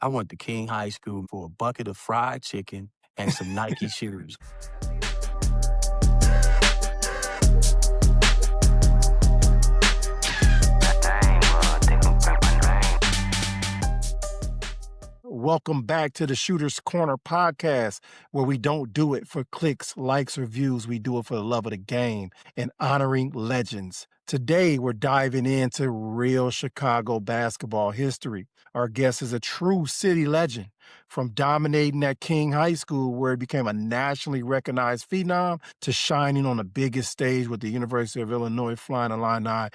I went to King High School for a bucket of fried chicken and some Nike shoes. Welcome back to the Shooter's Corner podcast, where we don't do it for clicks, likes, or views. We do it for the love of the game and honoring legends. Today, we're diving into real Chicago basketball history. Our guest is a true city legend. From dominating at King High School, where he became a nationally recognized phenom, to shining on the biggest stage with the University of Illinois Flyin Illini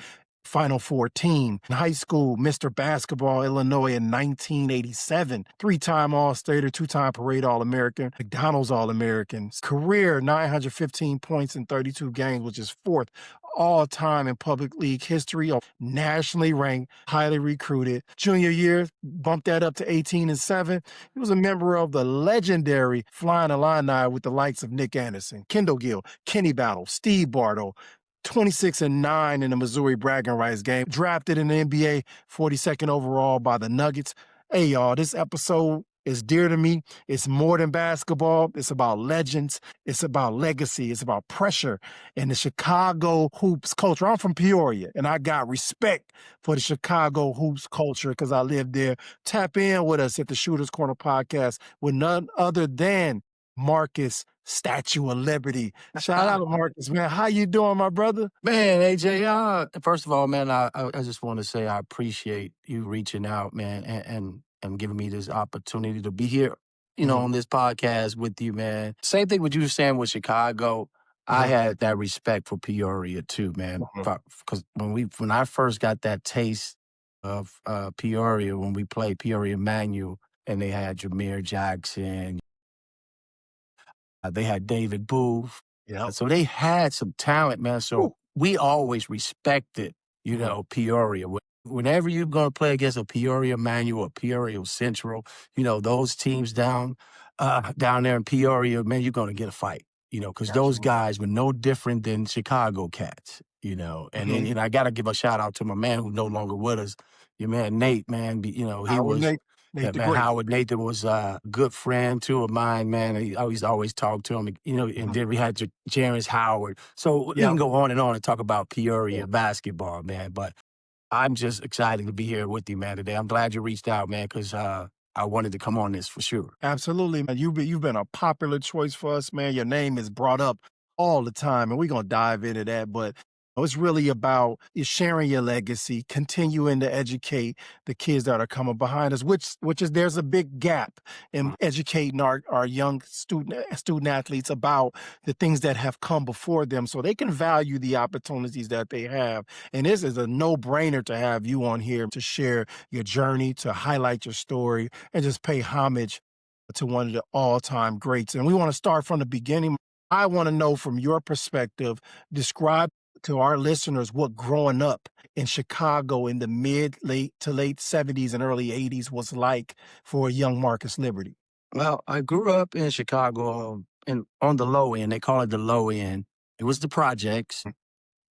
Final Four team. In high school, Mr. Basketball Illinois in 1987, three-time All-Stater, two-time Parade All-American, McDonald's All-American. Career, 915 points in 32 games, which is fourth all-time in public league history. Nationally ranked, highly recruited. Junior year, bumped that up to 18-7. He was a member of the legendary Flyin Illini with the likes of Nick Anderson, Kendall Gill, Kenny Battle, Steve Bartle, 26-9 in the Missouri bragging rights game. Drafted in the NBA, 42nd overall by the Nuggets. Hey, y'all, this episode is dear to me. It's more than basketball. It's about legends. It's about legacy. It's about pressure and the Chicago hoops culture. I'm from Peoria, and I got respect for the Chicago hoops culture because I lived there. Tap in with us at the Shooter's Corner podcast with none other than Marcus, Statue of Liberty. Shout out to Marcus, man. How you doing, my brother? Man, AJ, first of all, man, I just want to say I appreciate you reaching out, man, and giving me this opportunity to be here, on this podcast with you, man. Same thing what you were saying with Chicago. I had that respect for Peoria too, man. Because when I first got that taste of Peoria, when we played Peoria Manual, and they had Jameer Jackson, they had David Booth. Yeah. So they had some talent, man. So we always respected, Peoria. Whenever you're going to play against a Peoria Manual or Peoria Central, those teams down there in Peoria, man, you're going to get a fight, because those guys were no different than Chicago cats, And then, I got to give a shout out to my man who's no longer with us, your man Nate, man. He was... Howard Nathan was a good friend too of mine, man. I always talk to him, and then we had Jerence Howard. So we can go on and talk about Peoria basketball, man. But I'm just excited to be here with you, man, today. I'm glad you reached out, man, because I wanted to come on this for sure. Absolutely, man. You've been a popular choice for us, man. Your name is brought up all the time, and we're going to dive into that. But it's really about sharing your legacy, continuing to educate the kids that are coming behind us, which is there's a big gap in educating our young student athletes about the things that have come before them so they can value the opportunities that they have. And this is a no-brainer to have you on here to share your journey, to highlight your story, and just pay homage to one of the all-time greats. And we want to start from the beginning. I want to know from your perspective, describe to our listeners what growing up in Chicago in the late 70s and early 80s was like for a young Marcus Liberty. Well, I grew up in Chicago and on the low end. They call it the low end. It was the projects.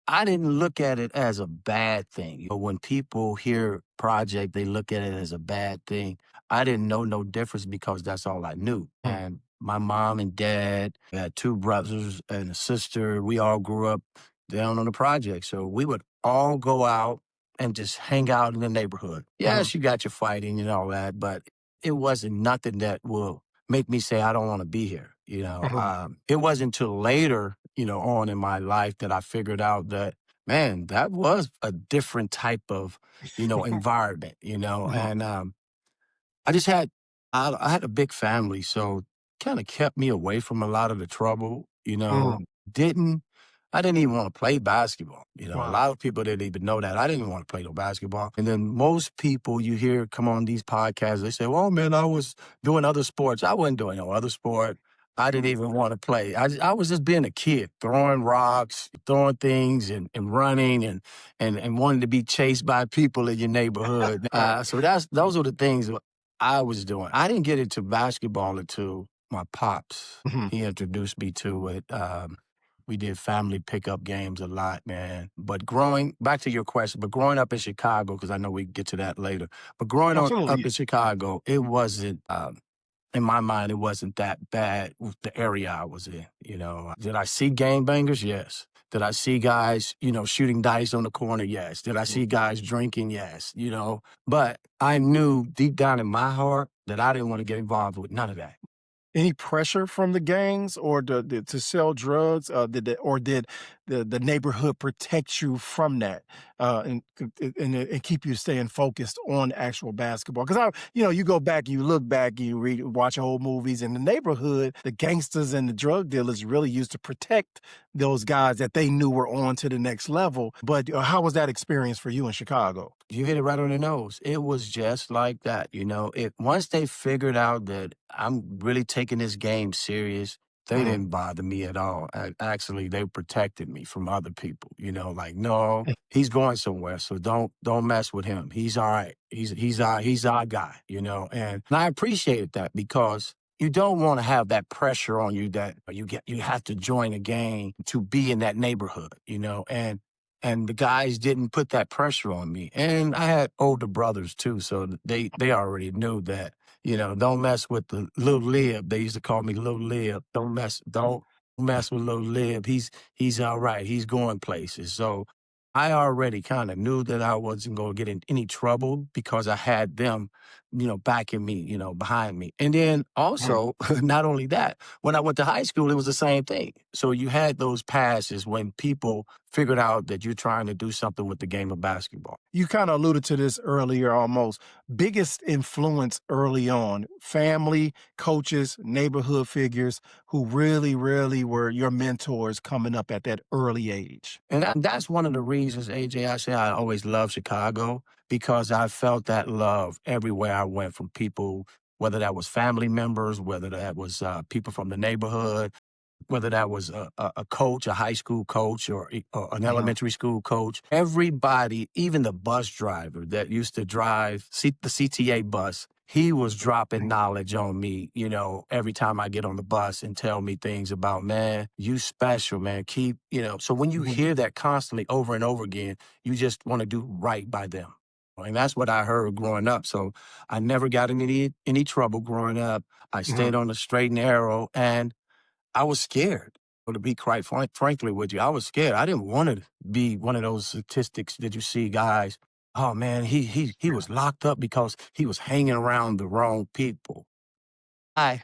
I didn't look at it as a bad thing. When people hear project, they look at it as a bad thing. I didn't know no difference because that's all I knew. And my mom and dad had two brothers and a sister. We all grew up down on the project. So we would all go out and just hang out in the neighborhood. Yes, you got your fighting and all that, but it wasn't nothing that will make me say, I don't want to be here. It wasn't until later, on in my life that I figured out that, man, that was a different type of, environment, and I just had, I had a big family, so kind of kept me away from a lot of the trouble, I didn't even want to play basketball. A lot of people didn't even know that. I didn't want to play no basketball. And then most people you hear come on these podcasts, they say, well, man, I was doing other sports. I wasn't doing no other sport. I didn't even want to play. I was just being a kid, throwing rocks, throwing things and running and wanting to be chased by people in your neighborhood. So those are the things I was doing. I didn't get into basketball until my pops. He introduced me to it. We did family pickup games a lot, man. But growing back to your question, but growing up in Chicago, because I know we get to that later. But growing Absolutely. up in Chicago, it wasn't in my mind, it wasn't that bad with the area I was in. Did I see gangbangers? Yes. Did I see guys, shooting dice on the corner? Yes. Did I see guys drinking? Yes. But I knew deep down in my heart that I didn't want to get involved with none of that. Any pressure from the gangs or to sell drugs? Did the neighborhood protect you from that, and keep you staying focused on actual basketball? Because you go back, you look back, you watch old movies. In the neighborhood, the gangsters and the drug dealers really used to protect those guys that they knew were on to the next level. But how was that experience for you in Chicago? You hit it right on the nose. It was just like that. Once they figured out that I'm really taking this game serious, they didn't bother me at all. Actually, they protected me from other people. Like, no, he's going somewhere, so don't mess with him. He's all right. He's our guy. And I appreciated that because you don't want to have that pressure on you that you have to join a gang to be in that neighborhood. And the guys didn't put that pressure on me. And I had older brothers too, so they already knew that, don't mess with the Lil Lib. They used to call me Lil Lib. Don't mess with Lil Lib. He's all right. He's going places. So I already kind of knew that I wasn't going to get in any trouble because I had them, backing me, behind me. And then also, not only that, when I went to high school, it was the same thing. So you had those passes when people figured out that you're trying to do something with the game of basketball. You kind of alluded to this earlier almost. Biggest influence early on, family, coaches, neighborhood figures who really, really were your mentors coming up at that early age. And that's one of the reasons, AJ, I say I always love Chicago because I felt that love everywhere I went from people, whether that was family members, whether that was people from the neighborhood, whether that was a coach, a high school coach, or an elementary school coach. Everybody, even the bus driver that used to drive the CTA bus, he was dropping knowledge on me, every time I get on the bus and tell me things about, man, you special, man. So when you hear that constantly over and over again, you just want to do right by them. And that's what I heard growing up. So I never got in any trouble growing up. I stayed on the straight and narrow, and I was scared. To be quite frankly with you, I was scared. I didn't want to be one of those statistics that you see guys. Oh man, he was locked up because he was hanging around the wrong people. I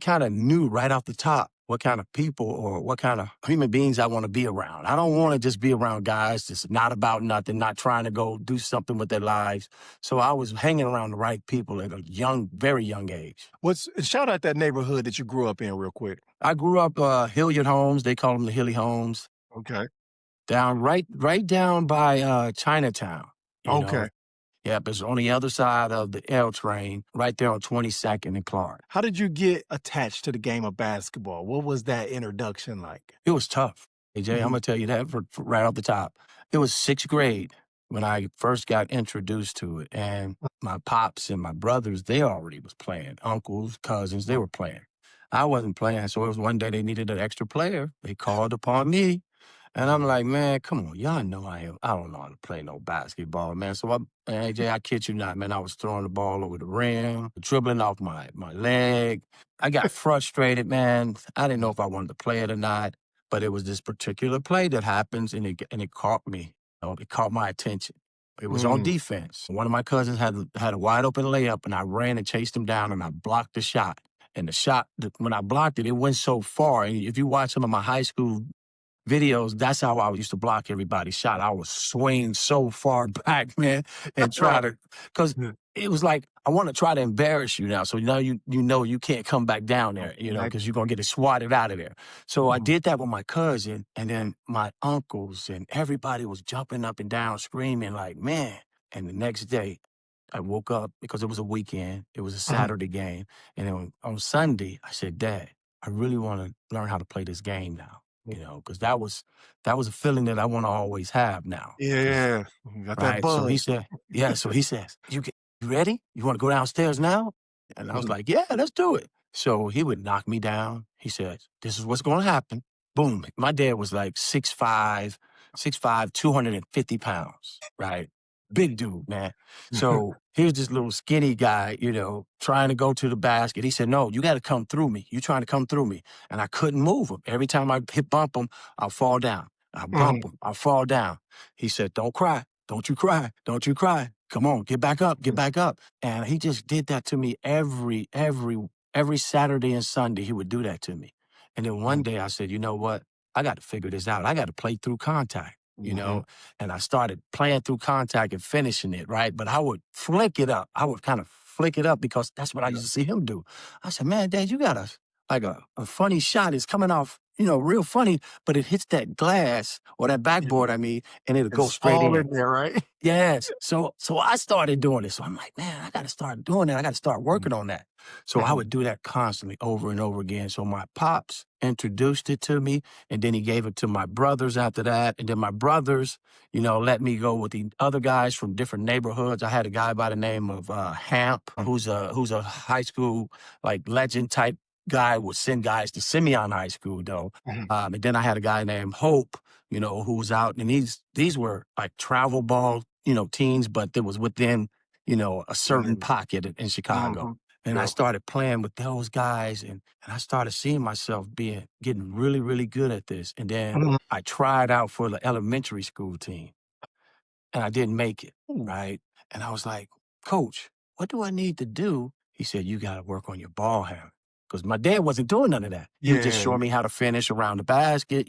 kind of knew right off the top what kind of people or what kind of human beings I want to be around. I don't want to just be around guys that's not about nothing, not trying to go do something with their lives. So I was hanging around the right people at a very young age. Shout out that neighborhood that you grew up in real quick. I grew up Hilliard Homes. They call them the Hilly Homes. Okay. Down right down by Chinatown. Okay. Yep, it's on the other side of the L train, right there on 22nd and Clark. How did you get attached to the game of basketball? What was that introduction like? It was tough. AJ, I'm gonna tell you that for right off the top. It was sixth grade when I first got introduced to it, and my pops and my brothers, they already was playing. Uncles, cousins, they were playing. I wasn't playing, so it was one day they needed an extra player. They called upon me. And I'm like, man, come on, y'all know I don't know how to play no basketball, man. So AJ, I kid you not, man, I was throwing the ball over the rim, dribbling off my leg. I got frustrated, man. I didn't know if I wanted to play it or not, but it was this particular play that happens, and it caught me. It caught my attention. It was on defense. One of my cousins had a wide open layup, and I ran and chased him down, and I blocked the shot. And the shot, when I blocked it, it went so far. And if you watch some of my high school videos, that's how I used to block everybody's shot. I was swinging so far back, man, and try to, because it was like, I want to try to embarrass you now. So now you know you can't come back down there, because you're going to get it swatted out of there. So I did that with my cousin, and then my uncles and everybody was jumping up and down, screaming like, man. And the next day, I woke up because it was a weekend. It was a Saturday game. And then on Sunday, I said, Dad, I really want to learn how to play this game now. Because that was a feeling that I want to always have now. Yeah, got that Right. So he buzz. said, yeah. So he says, you ready? You want to go downstairs now? And I was like, yeah, let's do it. So he would knock me down. He says, this is what's going to happen. boom. My dad was like 6'5", 250 pounds, right? Big dude, man. So here's this little skinny guy, trying to go to the basket. He said, no, you got to come through me. You trying to come through me. And I couldn't move him. Every time I bump him, I'll fall down. I bump him, I'll fall down. He said, don't cry. Don't you cry. Don't you cry. Come on, get back up, get back up. And he just did that to me every Saturday and Sunday. He would do that to me. And then one day I said, you know what? I got to figure this out. I got to play through contact, and I started playing through contact and finishing it, right? But I would flick it up. I would kind of flick it up because that's what I used to see him do. I said, man, Dad, you got a funny shot. It's coming off, real funny, but it hits that glass or that backboard, I mean, and it'll go It's straight all in. in there, right? Yes. So I started doing it. So I'm like, man, I got to start doing that. I got to start working on that. So I would do that constantly over and over again. So my pops introduced it to me, and then he gave it to my brothers after that. And then my brothers, let me go with the other guys from different neighborhoods. I had a guy by the name of Hamp, who's a high school like legend type guy, would send guys to Simeon High School though. And then I had a guy named Hope, who was out, and these were like travel ball, teams, but it was within, a certain pocket in Chicago. And I started playing with those guys, and I started seeing myself getting really, really good at this. And then I tried out for the elementary school team, and I didn't make it, right? And I was like, Coach, what do I need to do? He said, you got to work on your ball handling. Because my dad wasn't doing none of that. He was just showing me how to finish around the basket,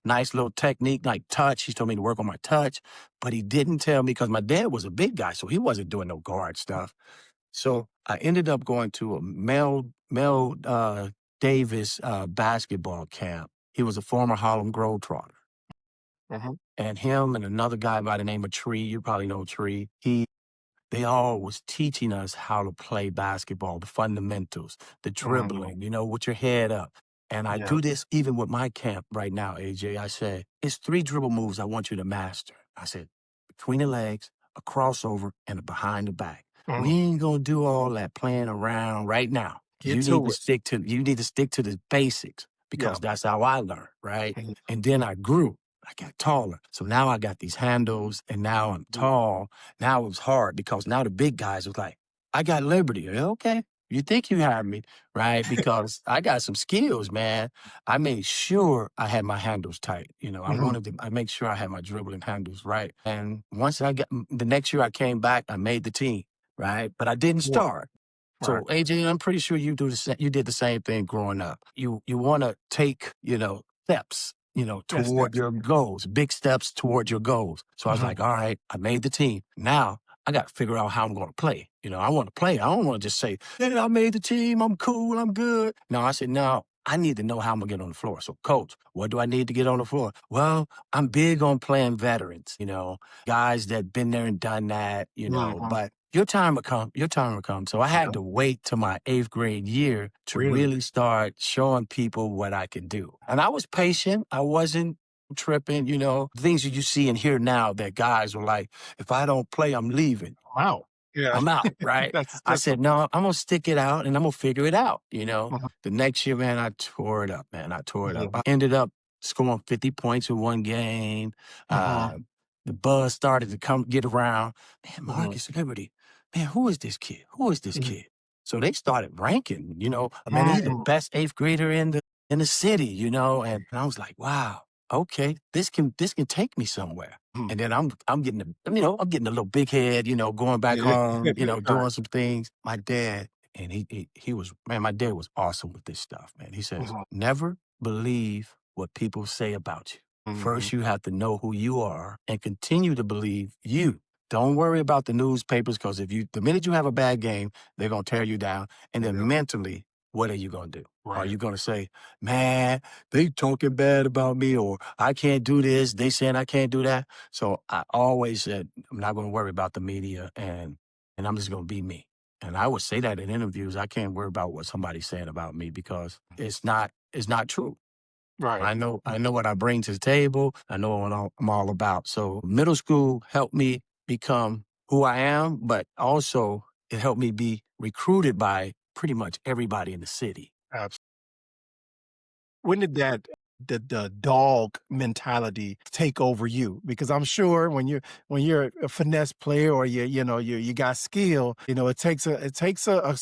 nice little technique, like touch. He told me to work on my touch, but he didn't tell me because my dad was a big guy, so he wasn't doing no guard stuff. So I ended up going to a Mel Davis basketball camp. He was a former Harlem Globetrotter. And him and another guy by the name of Tree, you probably know Tree, they all was teaching us how to play basketball, the fundamentals, the dribbling, with your head up. And I do this even with my camp right now, AJ. I said, it's 3 dribble moves I want you to master. I said, between the legs, a crossover, and a behind the back. We ain't gonna do all that playing around right now. You need to stick to the basics because that's how I learned, right? And then I grew. I got taller. So now I got these handles, and now I'm tall. Now it was hard because now the big guys was like, I got liberty. Okay, you think you have me, right? Because I got some skills, man. I made sure I had my handles tight. I make sure I had my dribbling handles right. And once the next year I came back, I made the team, right? But I didn't start. So AJ, I'm pretty sure you did the same thing growing up. You want to take, steps, toward your goals, big steps toward your goals. So I was like, all right, I made the team. Now I got to figure out how I'm going to play. I want to play. I don't want to just say, hey, I made the team. I'm cool. I'm good. No, I said, no, I need to know how I'm going to get on the floor. So coach, what do I need to get on the floor? Well, I'm big on playing veterans, guys that been there and done that, but your time will come. Your time will come. So I had to wait till my 8th grade year to really start showing people what I could do. And I was patient. I wasn't tripping, things that you see and hear now that guys were like, if I don't play, I'm leaving. Wow. Yeah. I'm out, right? I said, no, I'm going to stick it out and I'm going to figure it out, The next year, man, I tore it up, man. I tore it up. I ended up scoring 50 points in one game. The buzz started to get around. Man, Marcus Liberty, man, who is this kid? Who is this kid? So they started ranking, man, he's the best 8th grader in the city, and I was like, wow, okay, this can take me somewhere. And then I'm getting I'm getting a little big head, going back home, doing some things. My dad, and he was, man, my dad was awesome with this stuff, man. He says, never believe what people say about you. First, you have to know who you are and continue to believe you. Don't worry about the newspapers because the minute you have a bad game, they're going to tear you down. And then mentally, what are you going to do? Are you going to say, man, they talking bad about me, or I can't do this, they saying I can't do that? So I always said, I'm not going to worry about the media, and I'm just going to be me. And I would say that in interviews. I can't worry about what somebody's saying about me because it's not true. Right. I know what I bring to the table. I know what I'm all about. So middle school helped me become who I am, but also it helped me be recruited by pretty much everybody in the city. Absolutely. When did that the dog mentality take over you? Because I'm sure when you're a finesse player or you got skill, it takes a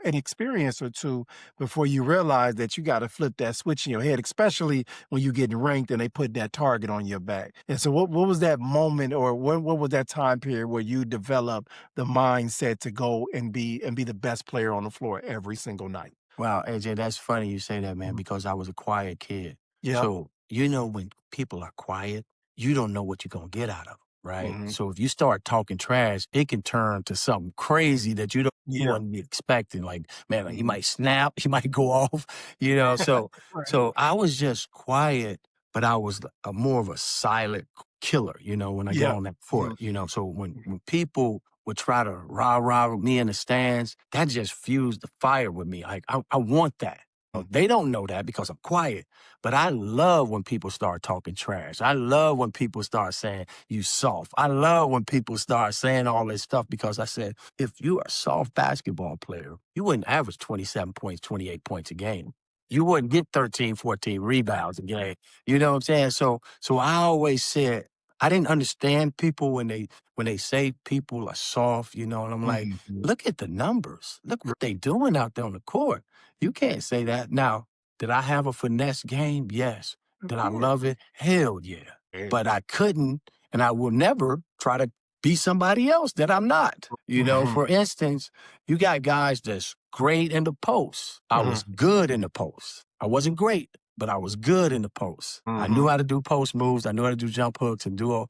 experience or two before you realize that you got to flip that switch in your head, especially when you get ranked and they put that target on your back. And so what was that moment, or what was that time period where you developed the mindset to go and be the best player on the floor every single night? Wow, AJ, that's funny you say that, man, Mhm. because I was a quiet kid. Yep. So, when people are quiet, you don't know what you're going to get out of them, right? Mhm. So if you start talking trash, it can turn to something crazy that you Yeah. wouldn't be expecting. Like, man, like, he Mhm. might snap, he might go off, you know. So, Right. so I was just quiet, but I was more of a silent killer, when I get Yeah. on that court, Mhm. So when Mhm. when people would try to rah-rah with me in the stands, that just fused the fire with me. Like, I want that. They don't know that because I'm quiet, but I love when people start talking trash. I love when people start saying you soft. I love when people start saying all this stuff because I said, if you are a soft basketball player, you wouldn't average 27 points, 28 points a game. You wouldn't get 13, 14 rebounds a game. You know what I'm saying? So I always said, I didn't understand people when they say people are soft, and I'm like, Mhm. look at the numbers. Look what they doing out there on the court. You can't say that. Now, did I have a finesse game? Yes. Of Did I course. love it? Hell yeah. Eh, But I couldn't, and I will never try to be somebody else that I'm not. Mhm. For instance, you got guys that's great in the post. I Mhm. was good in the post. I wasn't great, but I was good in the post. I knew Mhm. how to do post moves. I knew how to do jump hooks and do all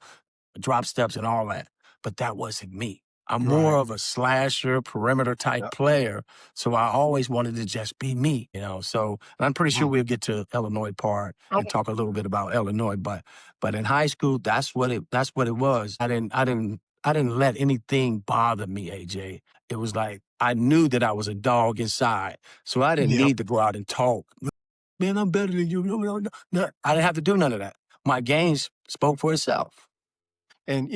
drop steps and all that. But that wasn't me. I'm more Right. of a slasher, perimeter type Yep. player. So I always wanted to just be me. So and I'm pretty sure Mhm. we'll get to Illinois part Oh, and talk a little bit about Illinois. But in high school, that's what it was. I didn't let anything bother me, AJ. It was like I knew that I was a dog inside. So I didn't yep. need to go out and talk. Man, I'm better than you. No, no, no, no. I didn't have to do none of that. My games spoke for itself. And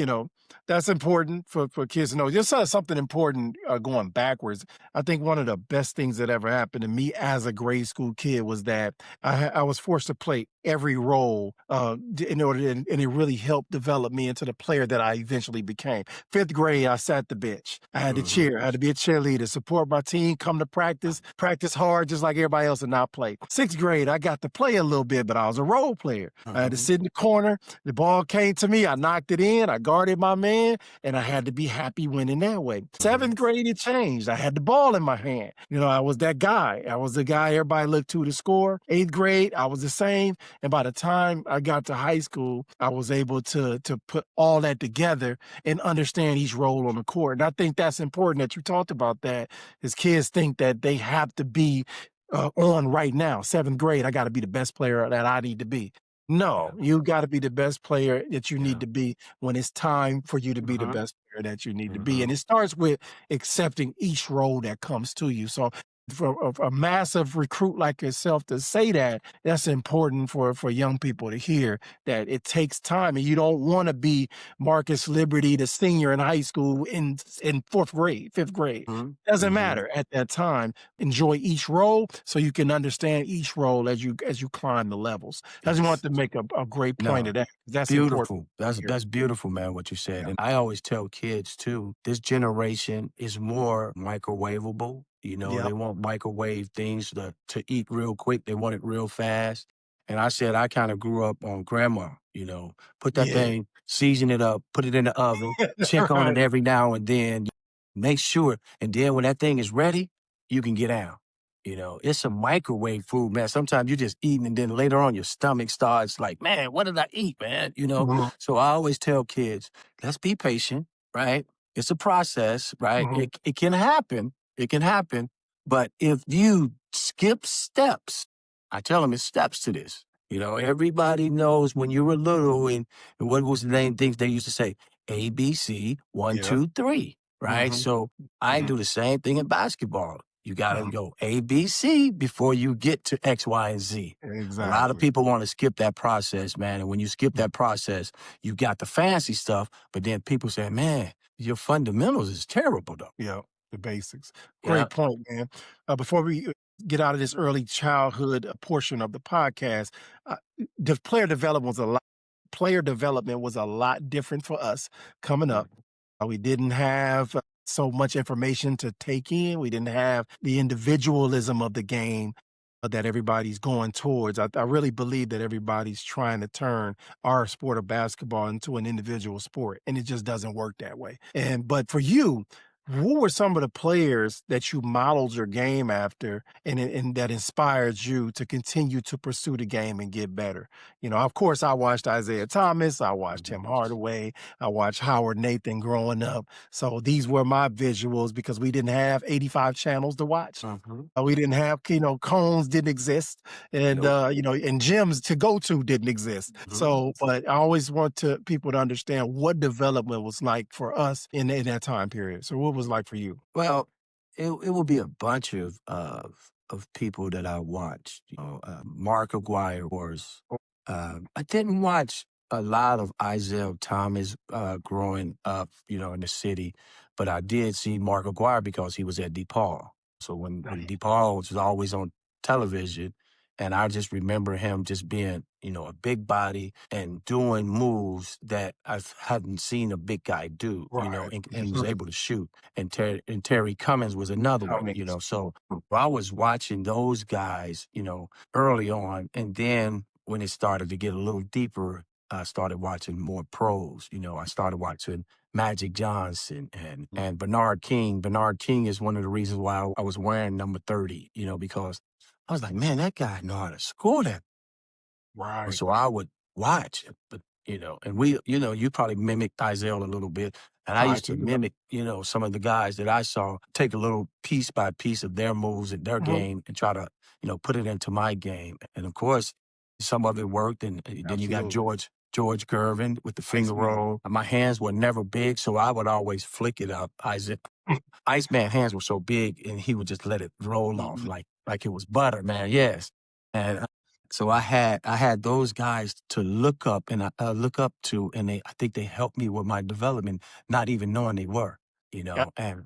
that's important for kids to know. Just something important going backwards. I think one of the best things that ever happened to me as a grade school kid was that I was forced to play every role in order, and it really helped develop me into the player that I eventually became. Fifth grade, I sat the bench. I had to Mhm. cheer. I had to be a cheerleader, support my team, come to practice hard just like everybody else, and not play. Sixth grade, I got to play a little bit, but I was a role player. I had to Mhm. sit in the corner. The ball came to me. I knocked it in. I guarded my man, and I had to be happy winning that way. Mhm. Seventh grade, it changed. I had the ball in my hand. I was that guy. I was the guy everybody looked to score. Eighth grade, I was the same. And by the time I got to high school, I was able to put all that together and understand each role on the court. And I think that's important that you talked about that, as kids think that they have to be on right now. Seventh grade, I got to be the best player that I need to be. Yeah. No, you gotta be the best player that you need Yeah. to be when it's time for you to be the Mhm. best player that you need to be, and Mhm. it starts with accepting each role that comes to you. So for a massive recruit like yourself to say that, that's important for young people to hear, that it takes time, and you don't wanna be Marcus Liberty, the senior in high school in 4th grade, 5th grade. Mhm. Doesn't Mhm. matter at that time. Enjoy each role so you can understand each role as you climb the levels. I just Yes. want to make a great point No. of that. That's important Beautiful. That's here. that's beautiful, man, what you said. Yeah. And I always tell kids too, this generation is more microwavable. Yep. They want microwave things to eat real quick. They want it real fast. And I said I kind of grew up on grandma. Put that Yeah. thing, season it up, put it in the oven, check on it Right. every now and then, make sure. And then when that thing is ready, you can get out. It's a microwave food, man. Sometimes you're just eating and then later on your stomach starts like, man, what did I eat, man? Mhm. So I always tell kids, let's be patient, right? It's a process, right? Mhm. It can happen. It can happen. But if you skip steps, I tell them it's steps to this. Everybody knows when you were little and what was the name things they used to say? ABC, one, Yeah. two, three, right? Mhm. So I Mhm. do the same thing in basketball. You got to Mhm. go A, B, C before you get to X, Y, and Z. A lot of Exactly. people want to skip that process, man. And when you skip that process, you got the fancy stuff, but then people say, man, your fundamentals is terrible though. Yeah, the basics. Yeah. Great point, man. Before we get out of this early childhood portion of the podcast, uh, the player development was a lot different for us coming up. We didn't have so much information to take in. We didn't have the individualism of the game that everybody's going towards. I really believe that everybody's trying to turn our sport of basketball into an individual sport, and it just doesn't work that way. But for you, who were some of the players that you modeled your game after and that inspired you to continue to pursue the game and get better? Of course, I watched Isaiah Thomas, I watched Tim Hardaway, I watched Howard Nathan growing up. So these were my visuals because we didn't have 85 channels to watch. Mhm. We didn't have, cones didn't exist, and Nope. and gyms to go to didn't exist. Mhm. So, but I always want people to understand what development was like for us in that time period. So, what was it like for you? Well, it will be a bunch of people that I watched. Mark Aguirre was. I didn't watch a lot of Isaiah Thomas growing up, in the city, but I did see Mark Aguirre because he was at DePaul. So when DePaul was always on television, and I just remember him just being, a big body and doing moves that I hadn't seen a big guy do, Right. and was able to shoot. And Terry Cummins was another one, So I was watching those guys, early on, and then when it started to get a little deeper, I started watching more pros. I started watching Magic Johnson and Bernard King. Bernard King is one of the reasons why I was wearing number 30, because I was like, man, that guy know how to score that. Right. So I would watch it, but and you probably mimicked Isaiah a little bit. And I I used to do. mimic, some of the guys that I saw, take a little piece by piece of their moves and their Mhm. game and try to, put it into my game. And of course, some of it worked. And then you got Absolutely. George Gervin with the finger Iceman. roll. My hands were never big, so I would always flick it up. Iceman hands were so big, and he would just let it roll off Mhm. like it was butter, man. Yes, and so I had those guys to look up and look up to, and I think they helped me with my development, not even knowing they were, Yep. and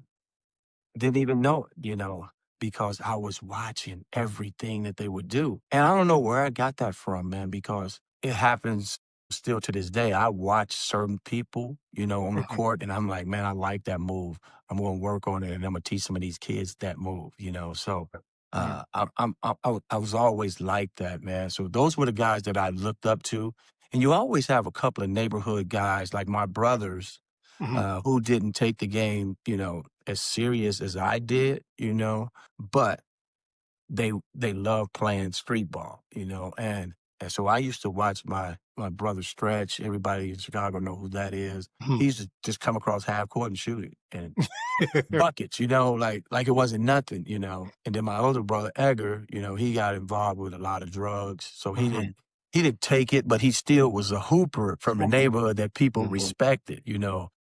didn't even know it, because I was watching everything that they would do. And I don't know where I got that from, man, because it happens still to this day. I watch certain people, on the Mhm. court, and I'm like, man, I like that move. I'm going to work on it, and I'm going to teach some of these kids that move, So Mhm. I was always like that, man. So those were the guys that I looked up to. And you always have a couple of neighborhood guys like my brothers Mhm. who didn't take the game, as serious as I did, but they love playing street ball, and so I used to watch my brother Stretch. Everybody in Chicago know who that is. Mhm. He used to just come across half court and shoot it, and buckets, like it wasn't nothing, And then my older brother Edgar, he got involved with a lot of drugs, so he Mhm. didn't take it, but he still was a hooper from the neighborhood that people Mhm. respected,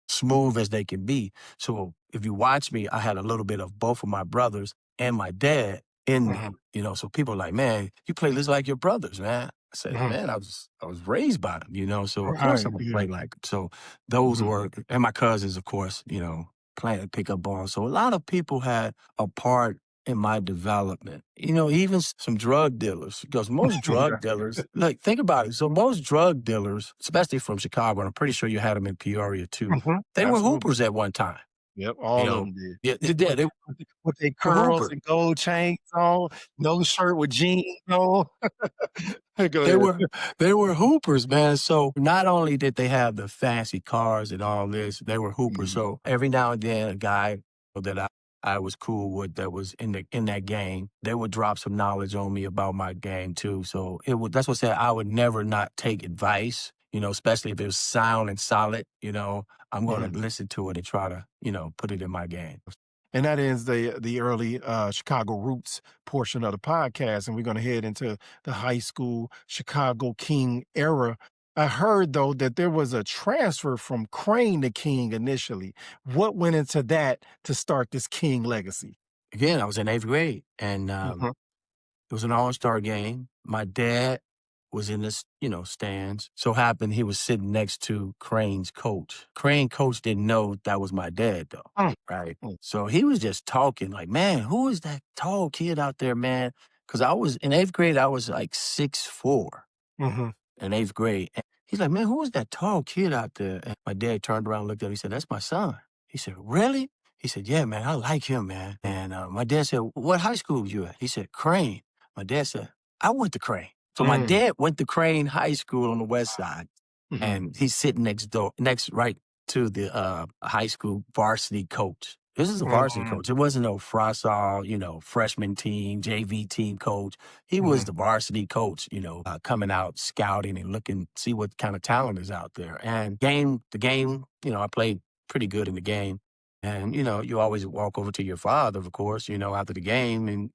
smooth as they can be. So if you watch me, I had a little bit of both of my brothers and my dad in me, Mhm. So people are like, man, you play just like your brothers, man. I said, Mhm. man, I was raised by them, So of course Right. I'm gonna Yeah. play like 'em. So those Mhm. were, and my cousins, of course, playing pickup ball. So a lot of people had a part in my development. Even some drug dealers, because most Yeah. drug dealers, like, think about it. So most drug dealers, especially from Chicago, and I'm pretty sure you had them in Peoria too, Mhm. they were Absolutely. hoopers at one time. Yep, You all of know, them did. yeah, With they with their were curls hoopers. and gold chains on, no shirt with jeans on. Go They ahead. were they were hoopers, man. So not only did they have the fancy cars and all this, they were hoopers. Mhm. So every now and then, a guy that I was cool with that was in that game, they would drop some knowledge on me about my game too. So that's what I said. I would never not take advice, especially if it was sound and solid. I'm going Mhm. to listen to it and try to put it in my game. And that ends the early Chicago roots portion of the podcast, and we're going to head into the high school Chicago King era. I heard though that there was a transfer from Crane to King initially. What went into that to start this King legacy? Again, I was in eighth grade, and Mhm. it was an all-star game. My dad was in this, stands. So happened he was sitting next to Crane's coach. Crane coach didn't know that was my dad though. Right. So he was just talking like, man, who is that tall kid out there, man? Cause I was in 8th grade, I was like 6'4" Mhm. in 8th grade. And he's like, man, who is that tall kid out there? And my dad turned around and looked at him. He said, that's my son. He said, really? He said, yeah, man, I like him, man. And my dad said, what high school you at? He said, Crane. My dad said, I went to Crane. So my dad went to Crane High School on the west side. And he's sitting next right to the high school varsity coach. This is a varsity coach. It wasn't no Frosall, freshman team, JV team coach. He was the varsity coach, coming out scouting and looking, see what kind of talent is out there. And the game, I played pretty good in the game. And, you always walk over to your father, of course, after the game and,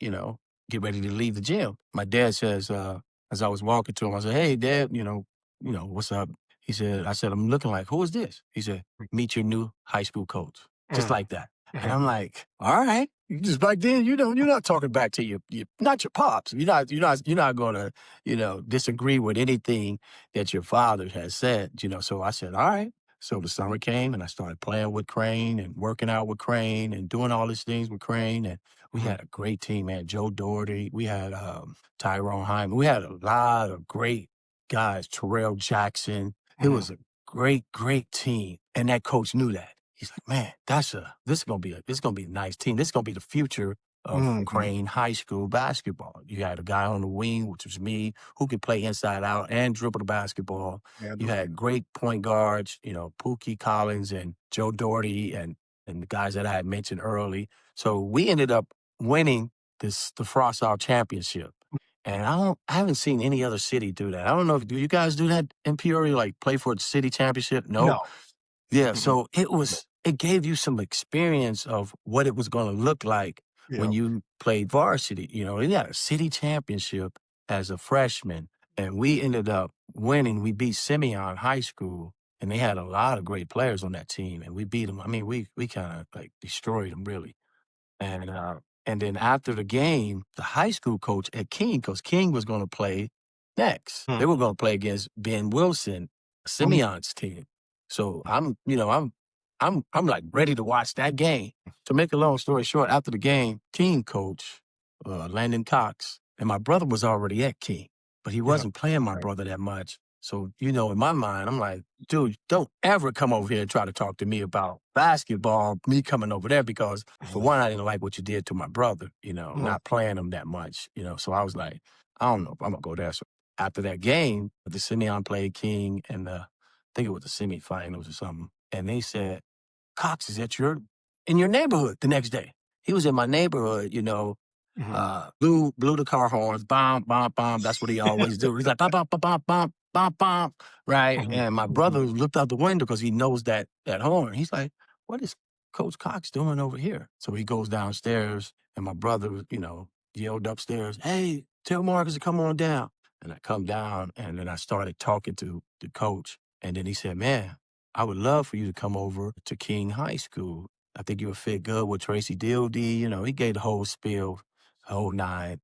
get ready to leave the gym. My dad says, as I was walking to him, I said, hey, Dad, what's up? I said, I'm looking like, who is this? He said, meet your new high school coach. Just like that. And I'm like, all right. Just back then, you're not talking back to not your pops. You're not gonna, disagree with anything that your father has said, So I said, all right. So the summer came and I started playing with Crane and working out with Crane and doing all these things with Crane. And we had a great team, man. Joe Doherty. We had Tyrone Hyman. We had a lot of great guys, Terrell Jackson. It was a great, great team. And that coach knew that. He's like, man, this is gonna be a nice team. This is gonna be the future of Crane High School basketball. You had a guy on the wing, which was me, who could play inside out and dribble the basketball. You had great point guards, Pookie Collins and Joe Doherty and the guys that I had mentioned early. So we ended up winning the Frostal Championship. And I haven't seen any other city do that. I don't know do you guys do that in Peoria, like play for a city championship? No. Yeah. So it gave you some experience of what it was going to look like when you played varsity. They had a city championship as a freshman and we ended up winning. We beat Simeon High School and they had a lot of great players on that team and we beat them. I mean, we kind of like destroyed them really. And then after the game, the high school coach at King, because King was going to play next. They were going to play against Ben Wilson, Simeon's team. So I'm like ready to watch that game. To make a long story short, after the game, King coach, Landon Cox, and my brother was already at King, but he wasn't playing my brother that much. So, in my mind, I'm like, dude, don't ever come over here and try to talk to me about basketball, me coming over there, because for one, I didn't like what you did to my brother, not playing him that much, So I was like, I don't know if I'm going to go there. So after that game, the Simeon played King and I think it was the semifinals or something. And they said, Cox is in your neighborhood the next day. He was in my neighborhood, blew the car horns, bomb, bomb, bomb. That's what he always do. He's like, bom, bom, bom, bom, bom, bom, bom, right? And my brother looked out the window because he knows that horn. He's like, what is Coach Cox doing over here? So he goes downstairs and my brother, yelled upstairs, hey, tell Marcus to come on down. And I come down and then I started talking to the coach. And then he said, man, I would love for you to come over to King High School. I think you would fit good with Tracy Dildy. He gave the whole spiel, the whole nine.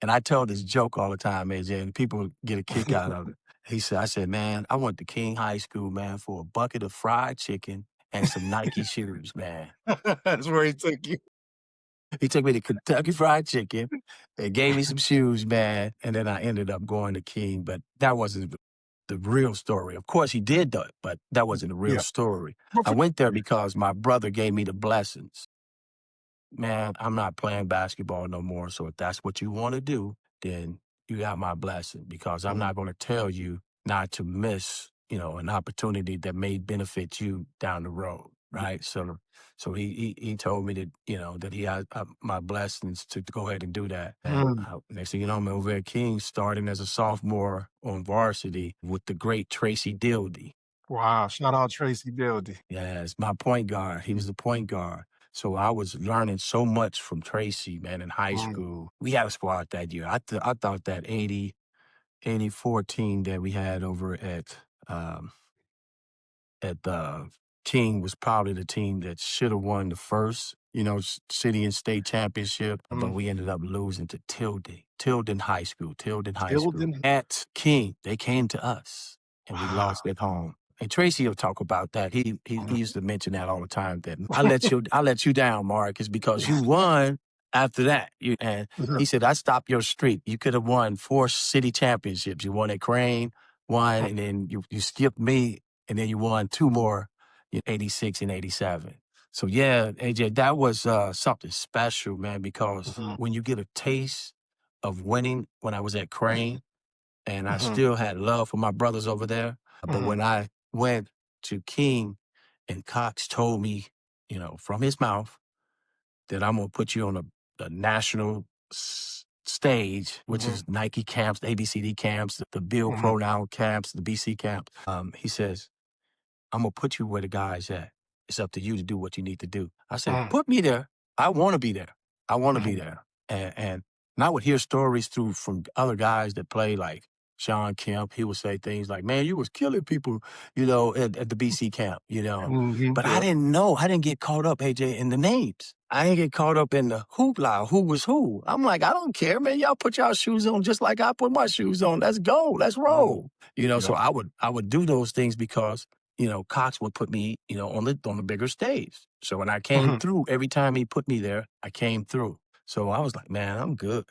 And I tell this joke all the time, AJ, and people get a kick out of it. I said, man, I went to King High School, man, for a bucket of fried chicken and some Nike shoes, man. That's where he took you. He took me to Kentucky Fried Chicken and gave me some shoes, man. And then I ended up going to King, but that wasn't the real story. Of course, he did that, but that wasn't the real story. I went there because my brother gave me the blessings. Man, I'm not playing basketball no more. So if that's what you want to do, then you got my blessing because I'm not going to tell you not to miss, an opportunity that may benefit you down the road. Right. So he told me that, that he had my blessings to go ahead and do that. And next thing you know, I'm over at King starting as a sophomore on varsity with the great Tracy Dildy. Wow. Shout out Tracy Dildy. Yes, my point guard. He was the point guard. So I was learning so much from Tracy, man, in high school. We had a squad that year. I thought that 84 team that we had over at the King was probably the team that should have won the first, city and state championship, but we ended up losing to Tilden High School, Tilden High School. Tilden? At King, they came to us, and we Wow. lost at home. And Tracy will talk about that. He used to mention that all the time. That I let you down, Mark, is because you won after that. And he said, I stopped your streak. You could have won 4 city championships. You won at Crane, one, and then you skipped me, and then you won 2 more, 86 and 87. So yeah, AJ, that was something special, man, because when you get a taste of winning when I was at Crane, and I still had love for my brothers over there. But when I went to King and Cox told me, from his mouth, that I'm going to put you on a national stage, which is Nike camps, the ABCD camps, the Bill Pronoun camps, the BC camps. He says, I'm going to put you where the guys at. It's up to you to do what you need to do. I said, put me there. I want to be there. I want to be there. And I would hear stories from other guys that play, like Sean Kemp. He would say things like, man, you was killing people, at the BC camp, But I didn't know. I didn't get caught up, AJ, in the names. I didn't get caught up in the hoopla, who was who. I'm like, I don't care, man. Y'all put y'all shoes on just like I put my shoes on. Let's go. Let's roll. So I would do those things because Cox would put me, on the bigger stage. So when I came through, every time he put me there, I came through. So I was like, man, I'm good.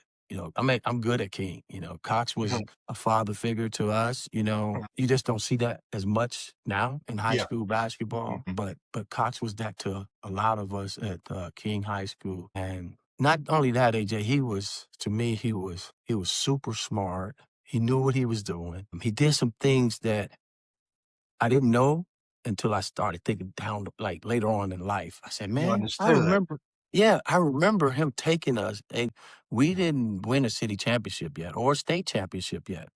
I'm good at King. Cox was a father figure to us. You just don't see that as much now in high school basketball. But Cox was that to a lot of us at King High School. And not only that, AJ, he was super smart. He knew what he was doing. He did some things that I didn't know until I started thinking down, like later on in life. I said, man, I remember him taking us, and we didn't win a city championship yet or a state championship yet.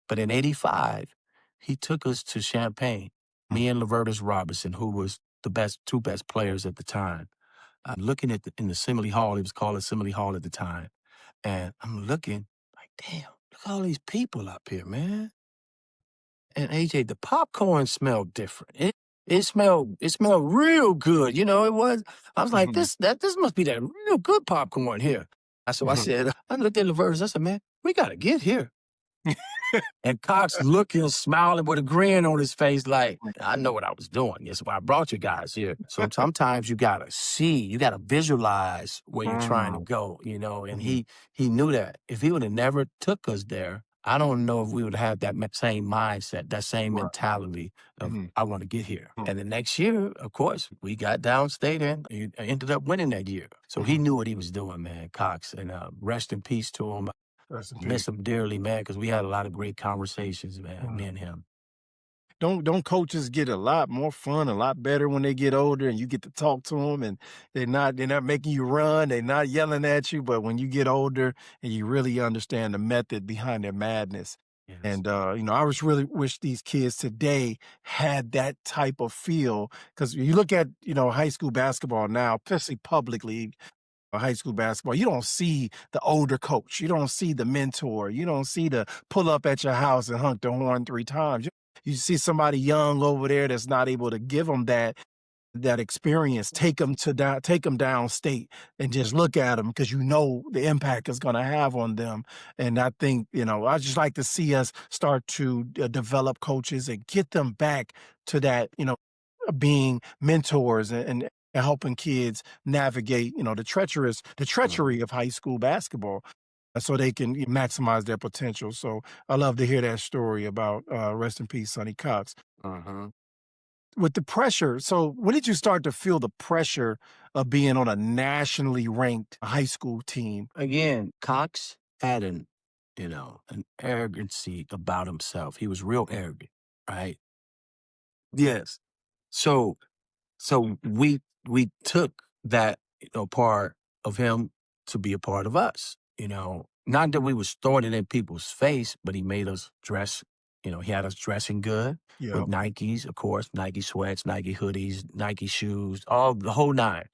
But in 85, he took us to Champaign, me and Lavertus Robinson, who was the two best players at the time. I'm looking in the Assembly Hall. It was called Assembly Hall at the time. And I'm looking like, damn, look at all these people up here, man. And AJ, the popcorn smelled different. It smelled real good. It was. I was like, this must be that real good popcorn here. So I said, I looked at Lavertus. I said, man, we gotta get here. And Cox looking, smiling with a grin on his face, like, I know what I was doing. That's why I brought you guys here. So sometimes you gotta visualize where you're trying to go, and he knew that. If he would have never took us there, I don't know if we would have that same mindset, that same mentality of, I want to get here. And the next year, of course, we got downstate and he ended up winning that year. So he knew what he was doing, man, Cox. And rest in peace to him. Miss him dearly, man, because we had a lot of great conversations, man, me and him. Don't coaches get a lot more fun, a lot better when they get older, and you get to talk to them, and they're not making you run, they're not yelling at you, but when you get older and you really understand the method behind their madness. Yes. And I really wish these kids today had that type of feel, because you look at high school basketball now, especially publicly. High school basketball, you don't see the older coach, you don't see the mentor, you don't see the pull up at your house and honk the horn 3 times. You see somebody young over there that's not able to give them that experience, take them downstate and just look at them, because the impact is going to have on them. And I think I just like to see us start to develop coaches and get them back to that, being mentors and helping kids navigate, the treachery of high school basketball, so they can maximize their potential. So I love to hear that story about rest in peace, Sonny Cox. With the pressure, so when did you start to feel the pressure of being on a nationally ranked high school team? Again, Cox had an arrogancy about himself. He was real arrogant, right? Yes. So we took that, part of him to be a part of us, Not that we was throwing it in people's face, but he made us dress, he had us dressing good with Nikes, of course, Nike sweats, Nike hoodies, Nike shoes, all the whole nine.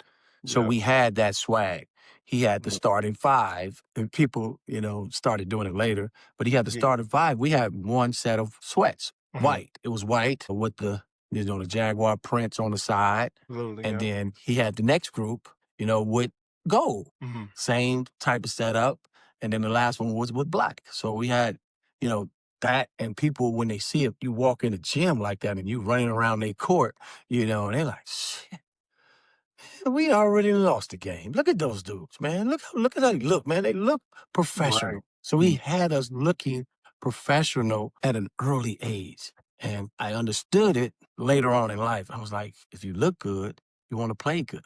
So we had that swag. He had the starting 5, and people, started doing it later, but he had the starting 5. We had one set of sweats, white. It was white with the the Jaguar prints on the side. Absolutely. And Yeah. then he had the next group, with gold. Mm-hmm. Same type of setup. And then the last one was with black. So we had, that, and people, when they see it, you walk in the gym like that and you running around their court, and they're like, shit, we already lost the game. Look at those dudes, man. Look at how they look, man. They look Right. professional. So he had us looking professional at an early age. And I understood it later on in life. I was like, if you look good, you want to play good.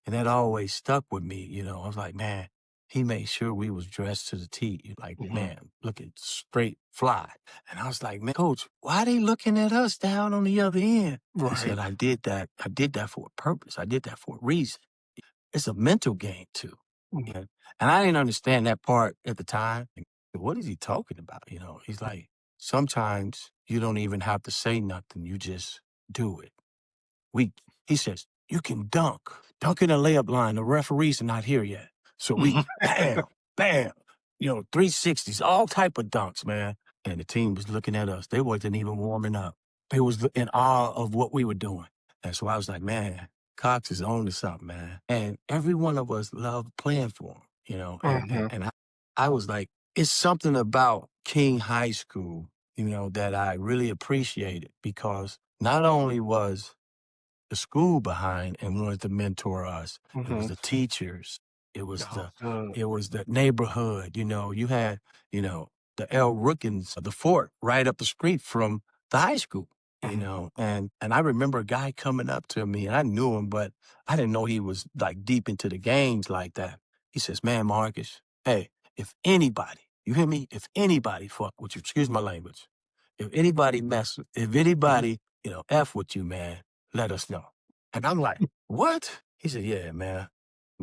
And that always stuck with me. I was like, man, he made sure we was dressed to the T. Like, man, looking straight fly. And I was like, man, coach, why they looking at us down on the other end? He said, Right. I did that. I did that for a purpose. I did that for a reason. It's a mental game too. Mhm. And I didn't understand that part at the time. What is he talking about? He's like, sometimes you don't even have to say nothing. You just do it. He says, you can dunk in a layup line. The referees are not here yet. So we, bam, bam, 360s, all type of dunks, man. And the team was looking at us. They wasn't even warming up. They was in awe of what we were doing. And so I was like, man, Cox is on to something, man. And every one of us loved playing for him, and I was like, it's something about King High School, that I really appreciated, because not only was the school behind and wanted to mentor us. It was the teachers. It was the neighborhood. You had, the El Rookins, the fort right up the street from the high school. And I remember a guy coming up to me, and I knew him, but I didn't know he was like deep into the games like that. He says, man, Marcus, hey, if anybody, you hear me? If anybody fuck with you, excuse my language. If anybody, F with you, man, let us know. And I'm like, what? He said, yeah, man,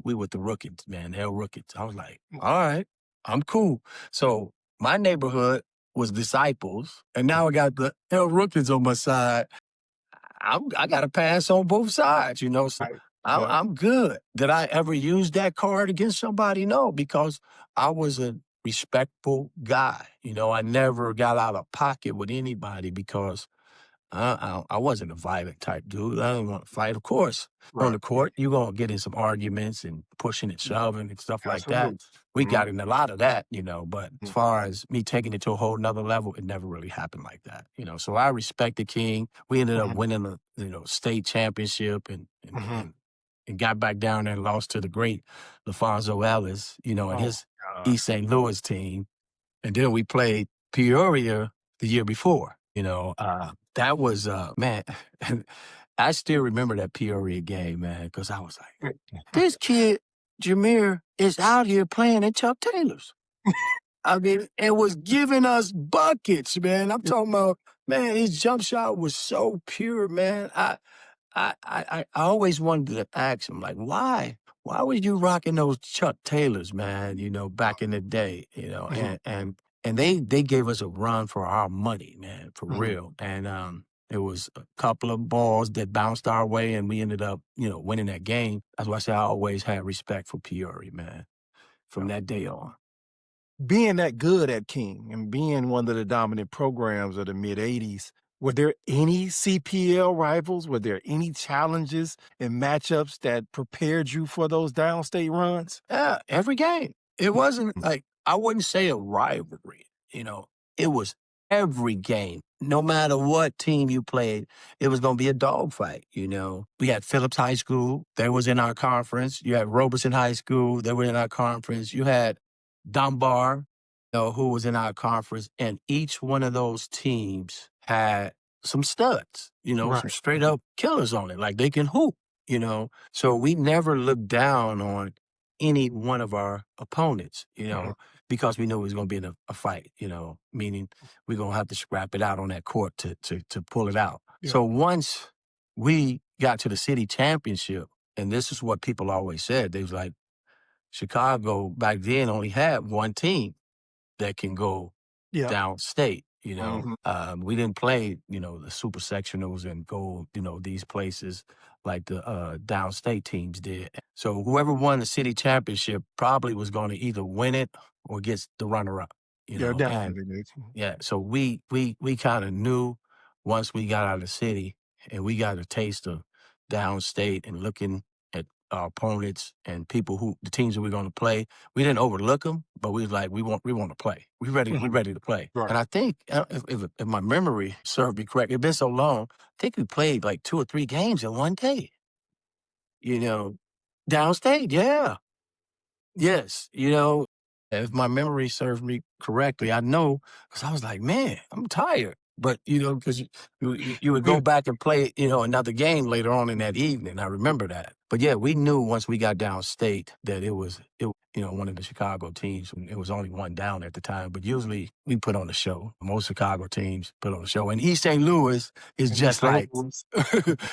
we with the rookies, man, hell rookies. I was like, all right, I'm cool. So my neighborhood was disciples, and now I got the hell rookies on my side. I got to pass on both sides, so Right. I'm good. Did I ever use that card against somebody? No, because I was a respectful guy. I never got out of pocket with anybody, because I wasn't a violent type dude. I didn't want to fight. Of course, on Right. the court, you're going to get in some arguments and pushing and shoving and stuff like that. Absolutely. We got in a lot of that, but as Mhm. far as me taking it to a whole nother level, it never really happened like that. So I respect the King. We ended up winning the, state championship, and got back down there and lost to the great LaFonso Ellis, and Oh, his God. East St. Louis team. And then we played Peoria the year before. That was, man, I still remember that Peoria game, man, because I was like, this kid, Jameer, is out here playing at Chuck Taylor's. I mean, it was giving us buckets, man. I'm talking about, man, his jump shot was so pure, man. I always wanted to ask him, like, why? Why were you rocking those Chuck Taylors, man, back in the day, and they gave us a run for our money, man, for real. And there was a couple of balls that bounced our way, and we ended up, winning that game. That's why I say I always had respect for Peoria, man, from that day on. Being that good at King and being one of the dominant programs of the mid-'80s, were there any CPL rivals? Were there any challenges and matchups that prepared you for those downstate runs? Yeah, every game. It wasn't like, I wouldn't say a rivalry, it was every game. No matter what team you played, it was going to be a dogfight. We had Phillips High School, they was in our conference. You had Robeson High School, they were in our conference. You had Dunbar, who was in our conference. And each one of those teams had some studs, some Right. straight up killers on it. Like, they can hoop. So we never looked down on any one of our opponents, because we knew it was going to be in a fight, meaning we're going to have to scrap it out on that court to pull it out. Yeah. So once we got to the city championship, and this is what people always said, they was like, Chicago back then only had one team that can go Yeah. downstate. Mhm. We didn't play, the super sectionals and go, these places like the downstate teams did. So whoever won the city championship probably was going to either win it or get the runner up. Yeah, And definitely. yeah, so we kind of knew once we got out of the city and we got a taste of downstate and looking at our opponents and the teams that we're going to play. We didn't overlook them, but we was like, we want to play. We ready to play. Right. And I think if my memory served me correct, it's been so long. I think we played like 2 or 3 games in one day. Downstate, yeah. Yes, if my memory serves me correctly, I know because I was like, man, I'm tired. But because you would go back and play, another game later on in that evening. I remember that. But yeah, we knew once we got downstate that it was one of the Chicago teams. And it was only one down at the time, but usually we put on a show. Most Chicago teams put on a show, and East St. Louis is And just East St. like Louis.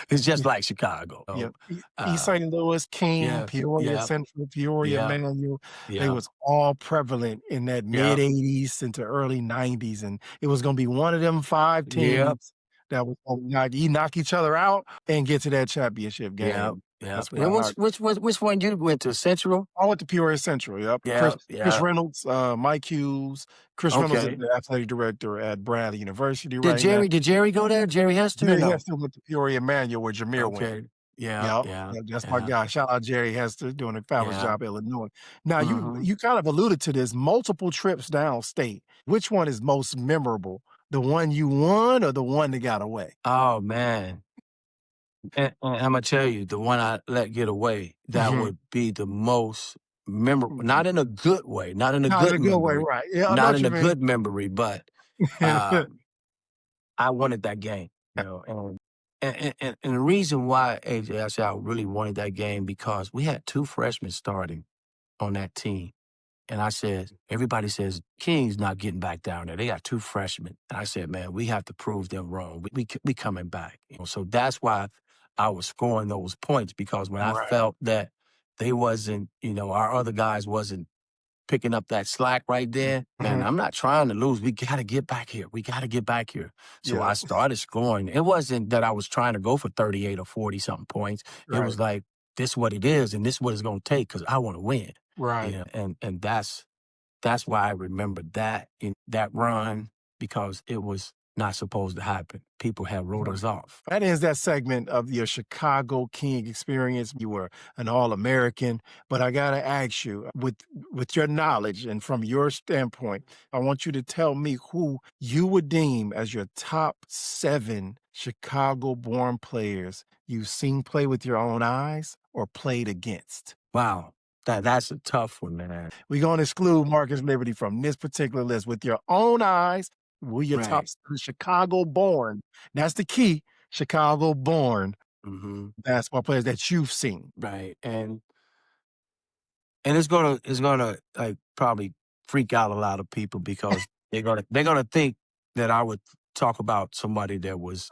it's just like Chicago. Yeah. East Uh, St. Louis, King, yeah, Peoria yeah, Central, Peoria yeah, Manual. They yeah, was all prevalent in that yeah, mid 80s into early 90s. And it was gonna be one of them 5 yeah. teams that was gonna knock each other out and get to that championship Yeah, game. yeah. That's And why which one you went to? Central? I went to Peoria Central, yep. Yeah, Chris yeah. Reynolds, Mike Hughes. Chris Reynolds is Okay. the athletic director at Bradley University Did right now. Jerry go there? Jerry Hester or Jerry no? Hester went to Peoria Manual where Jameer went. Okay. Yeah, Yep, yeah, yep, that's my yeah, guy. Shout out Jerry Hester doing a fabulous yeah. job at Illinois. Now Mhm. you kind of alluded to this, multiple trips downstate. Which one is most memorable? The one you won or the one that got away? Oh, man. And Imma tell you, the one I let get away, that Mhm. would be the most memorable, not in a good way, not in a Not in good a good way, memory, right. Yeah, I know not what in you a mean. good memory, but, I wanted that game, and the reason why, AJ, I said I really wanted that game because we had 2 freshmen starting on that team. And I said, everybody says, King's not getting back down there. They got 2 freshmen. And I said, man, we have to prove them wrong. We coming back. So that's why I was scoring those points because when I Right. felt that they wasn't, our other guys wasn't picking up that slack right there, man, Mhm. I'm not trying to lose. We got to get back here. We got to get back here. So Yeah, I started scoring. It wasn't that I was trying to go for 38 or 40 something points. It right, was like, this is what it is and this is what it's going to take because I want to win. right. And that's why I remember that that run because it was not supposed to happen. People had wrote us off. That ends that segment of your Chicago King experience. You were an All-American, but I gotta ask you, with your knowledge and from your standpoint, I want you to tell me who you would deem as your top 7 Chicago-born players you've seen play with your own eyes or played against. Wow, that's a tough one, man. We're gonna exclude Marcus Liberty from this particular list. With your own eyes, who your top Right. Chicago-born. That's the key. Chicago-born Hmm. basketball players that you've seen. Right. And it's gonna like probably freak out a lot of people because they're gonna think that I would talk about somebody that was.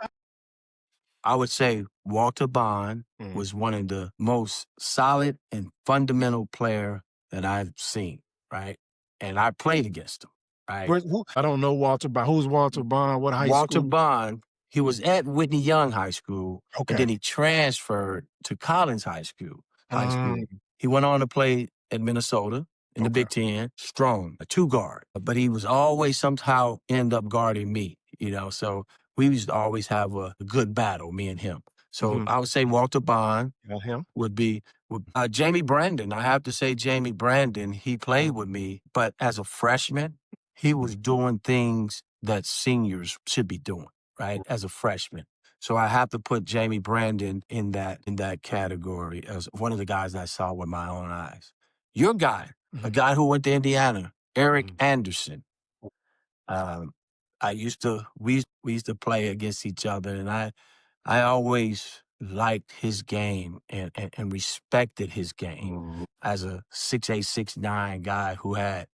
I would say Walter Bond Mm. was one of the most solid and fundamental player that I've seen, right? And I played against him, right? Who I don't know Walter Bond. Who's Walter Bond? What high Walter school? Bond, he was at Whitney Young High School, and Okay. then he transferred to Collins High School. Mm, He went on to play at Minnesota in the okay. Big Ten, strong, a 2 guard, but he was always somehow end up guarding me, so we used to always have a good battle, me and him. So Mhm. I would say Walter Bond Got him. would be Jamie Brandon. I have to say Jamie Brandon, he played with me, but as a freshman, he was doing things that seniors should be doing, right? As a freshman. So I have to put Jamie Brandon in that category as one of the guys I saw with my own eyes. Your guy, a Mhm. guy who went to Indiana, Eric Mhm. Anderson. Um, we used to play against each other, and I always liked his game and respected his game Mhm. as a 6'8", 6'9" guy who had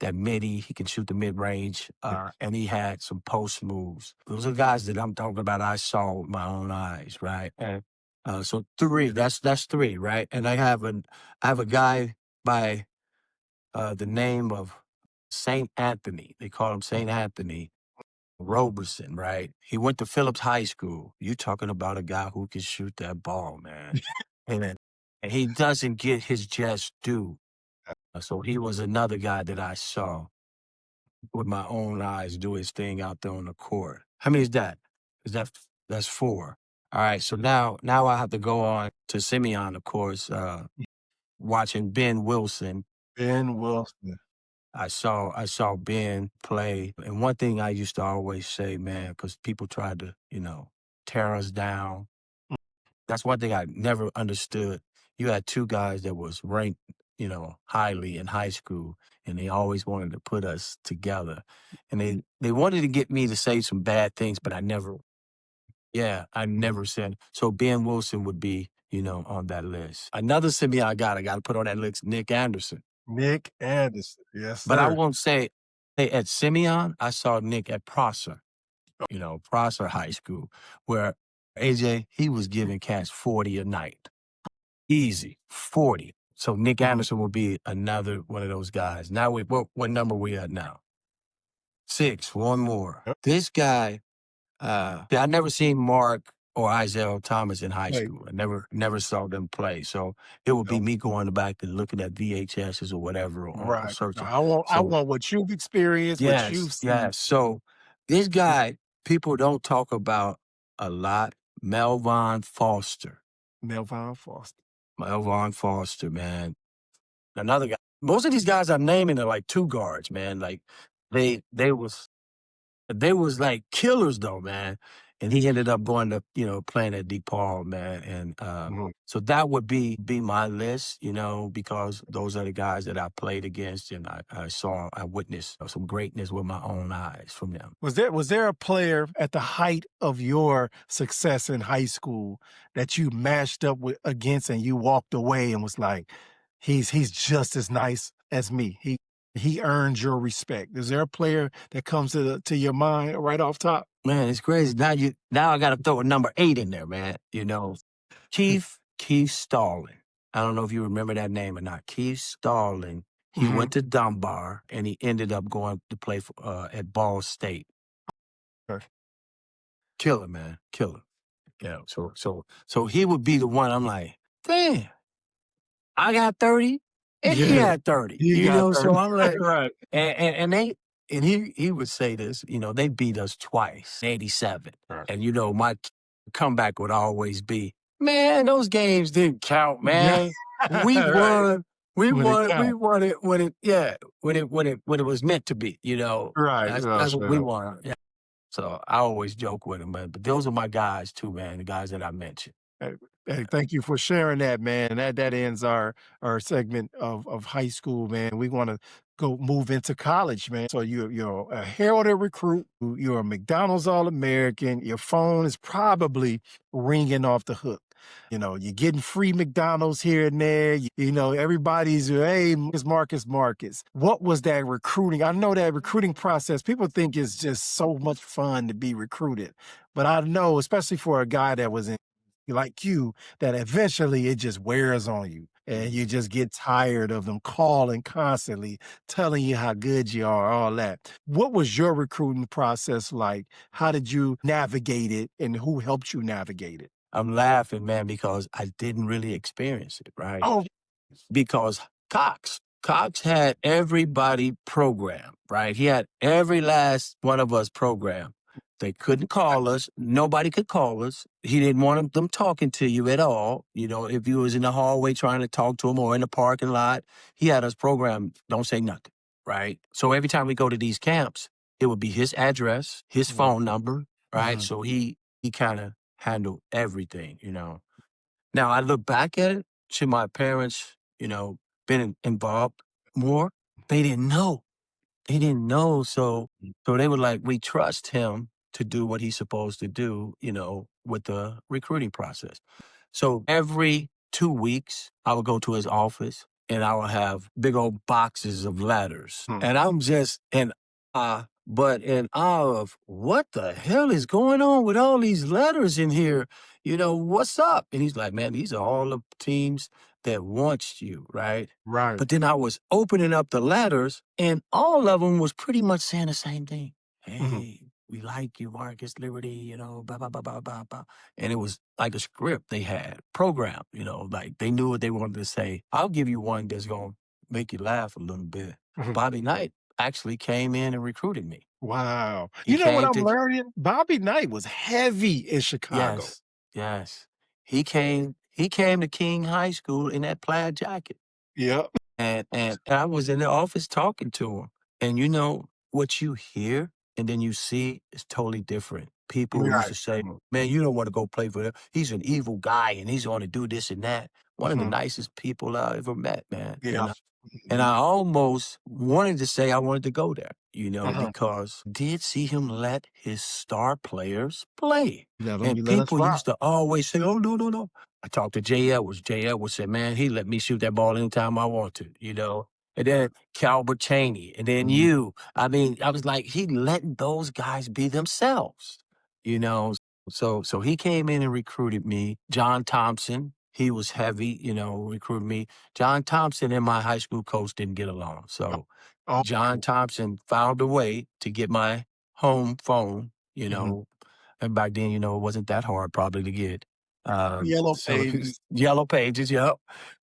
that midi. He can shoot the mid range, and he had some post moves. Those are guys that I'm talking about. I saw with my own eyes, right? And so 3. That's 3, right? And I have a guy by the name of Saint Anthony. They call him Saint Anthony Roberson, right? He went to Phillips High School. You talking about a guy who can shoot that ball, man. And he doesn't get his just due. So he was another guy that I saw with my own eyes do his thing out there on the court. How many is that? That's 4. All right, so now I have to go on to Simeon, of course, watching Ben Wilson. Ben Wilson. I saw Ben play, and one thing I used to always say, man, because people tried to, tear us down. That's one thing I never understood. You had two guys that was ranked, highly in high school, and they always wanted to put us together. And they wanted to get me to say some bad things, but I never said. So Ben Wilson would be, on that list. Another semi I got to put on that list, Nick Anderson. Nick Anderson. Yes, But I sir. won't say at Simeon, I saw Nick at Prosser, Prosser High School, where AJ, he was giving cats 40 a night. Easy, 40. So Nick Anderson will be another one of those guys. Now, what number we at now? 6, one more. Yep. This guy, I never seen Mark or Isaiah Thomas in high Right. school. I never saw them play. So it would be Nope. me going back and looking at VHSs or whatever or Right. searching. I So want what you've experienced, what yes, you've seen. yes. So this guy, people don't talk about a lot. Melvin Foster. Melvin Foster. Melvin Foster, man. Another guy. Most of these guys I'm naming are like two guards, man. Like they was like killers though, man. And he ended up going to, playing at DePaul, man. And so that would be my list, because those are the guys that I played against and I witnessed some greatness with my own eyes from them. Was there a player at the height of your success in high school that you matched up with against and you walked away and was like, he's just as nice as me. He earned your respect. Is there a player that comes to your mind right off top? Man, it's crazy. Now I gotta throw a number 8 in there, man. Keith Stalling. I don't know if you remember that name or not. Keith Stalling. He went to Dunbar and he ended up going to play for, at Ball State. Okay. Killer, man. Killer. So he would be the one I'm like, damn, I got 30 and he Yeah. had 30. He got 30. So I'm like, Right. and he would say this, they beat us twice, 87. Right. And my comeback would always be, man, those games didn't count, man. We Right. won. We When it won. We counts. won it when it was meant to be. Right. That's what we won. Yeah. So I always joke with him, man. But those are my guys too, man. The guys that I mentioned. Hey, thank you for sharing that, man. That ends our segment of high school, man. We want to move into college, man. So you're a heralded recruit. You're a McDonald's All-American. Your phone is probably ringing off the hook. You're getting free McDonald's here and there. Everybody's, hey, Marcus. What was that recruiting? I know that recruiting process, people think it's just so much fun to be recruited. But I know, especially for a guy that was in like you, that eventually it just wears on you and you just get tired of them calling constantly, telling you how good you are, all that. What was your recruiting process like? How did you navigate it and who helped you navigate it? I'm laughing, man, because I didn't really experience it, right? Oh, Because Cox had everybody programmed, right? He had every last one of us programmed. They couldn't call us. Nobody could call us. He didn't want them talking to you at all. If you was in the hallway trying to talk to him or in the parking lot, he had us programmed, don't say nothing, right? So every time we go to these camps, it would be his address, his phone number, right? So he kind of handled everything, Now I look back at it, should my parents, been involved more? They didn't know. They didn't know. So they were like, we trust him to do what he's supposed to do, with the recruiting process. So every 2 weeks, I would go to his office and I would have big old boxes of letters. And I'm just in awe, but in awe of what the hell is going on with all these letters in here? What's up? And he's like, man, these are all the teams that wants you, right? right. But then I was opening up the letters, and all of them was pretty much saying the same thing. Hey, we like you, Marcus Liberty, blah, blah, blah, blah, blah, blah. And it was like a script they had programmed, like they knew what they wanted to say. I'll give you one that's going to make you laugh a little bit. Bobby Knight actually came in and recruited me. Wow. He You know what came I'm to- learning? Bobby Knight was heavy in Chicago. Yes. Yes. He came to King High School in that plaid jacket. Yep. And I was in the office talking to him. And you know what you hear and then you see is totally different. People used Right. to say, "Man, you don't want to go play for them. He's an evil guy and he's going to do this and that." One of the Mhm. nicest people I ever met, man. Yeah. And I almost wanted to say I wanted to go there, Uh-huh. because I did see him let his star players play. And You let us people rock. used to always say, "Oh, no, no, no." I talked to Jay Edwards. Jay Edwards said, "Man, he let me shoot that ball anytime I want to." And then Calbert Cheney, and then Mhm. you. I mean, I was like, he letting those guys be themselves, you know. So he came in and recruited me. John Thompson, he was heavy, recruited me. John Thompson and my high school coach didn't get along. So Oh, John Thompson found a way to get my home phone, mhm. and back then, it wasn't that hard probably to get. Yellow So pages. Yellow Pages, yep.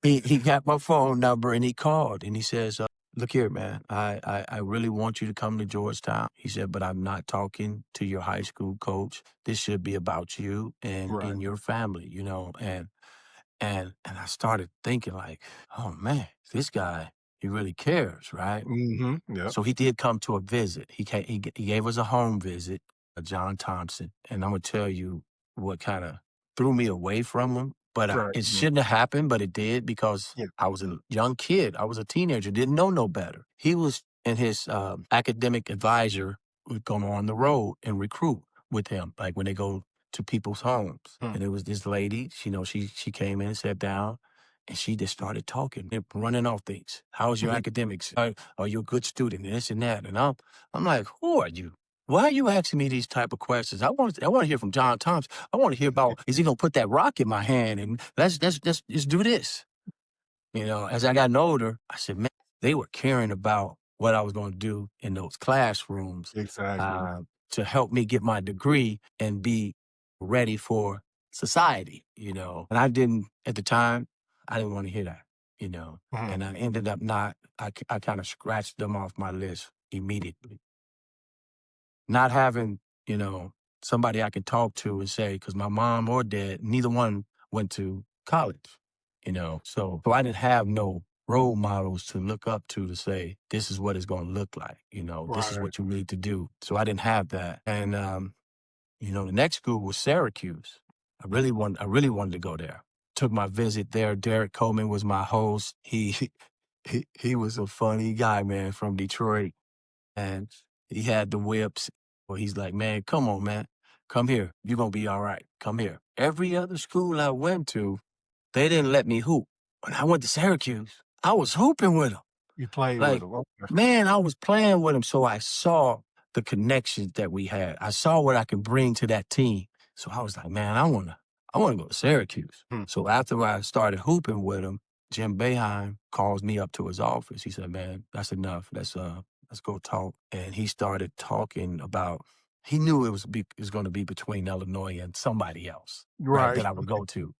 He got my phone number and he called and he says, "Look here, man, I really want you to come to Georgetown." He said, "But I'm not talking to your high school coach. This should be about you and Right. in your family. And I started thinking like, oh man, this guy, he really cares, right? Mhm. Yep. So he did come to a visit. He gave us a home visit, John Thompson. And I'm gonna tell you what kind of threw me away from him. But Right. it Mhm. shouldn't have happened, but it did because Yeah. I was a young kid. I was a teenager, didn't know no better. He was and his academic advisor would go on the road and recruit with him, like when they go to people's homes. Hmm. And it was this lady, she came in, sat down, and she just started talking and running off things. How's your Mhm. academics? Are you a good student? And this and that. And I'm like, who are you? Why are you asking me these type of questions? I want to hear from John Thompson. I want to hear about, is he gonna put that rock in my hand and let's do this. As I got older, I said, man, they were caring about what I was going to do in those classrooms Exactly. uh, to help me get my degree and be ready for society. And I didn't, at the time, I didn't want to hear that. Mhm. And I ended up not, I kind of scratched them off my list immediately. Not having, you know, somebody I could talk to and say, because my mom or dad, neither one went to college. So I didn't have no role models to look up to say, this is what it's going to look like. This is Right. what you need to do. So I didn't have that. And, the next school was Syracuse. I really wanted to go there. Took my visit there. Derek Coleman was my host. He was a funny guy, man, from Detroit. And he had the whips. Well, he's like, man, come on, man. Come here. You're going to be all right. Come here. Every other school I went to, they didn't let me hoop. When I went to Syracuse, I was hooping with them. You played with Like, them. Okay. man, I was playing with them. So I saw the connections that we had. I saw what I could bring to that team. So I was like, man, I wanna go to Syracuse. Hmm. So after I started hooping with him, Jim Boeheim calls me up to his office. He said, man, that's enough. Let's go talk. And he started talking about, he knew it was going to be between Illinois and somebody else, right, Right. that I would go to.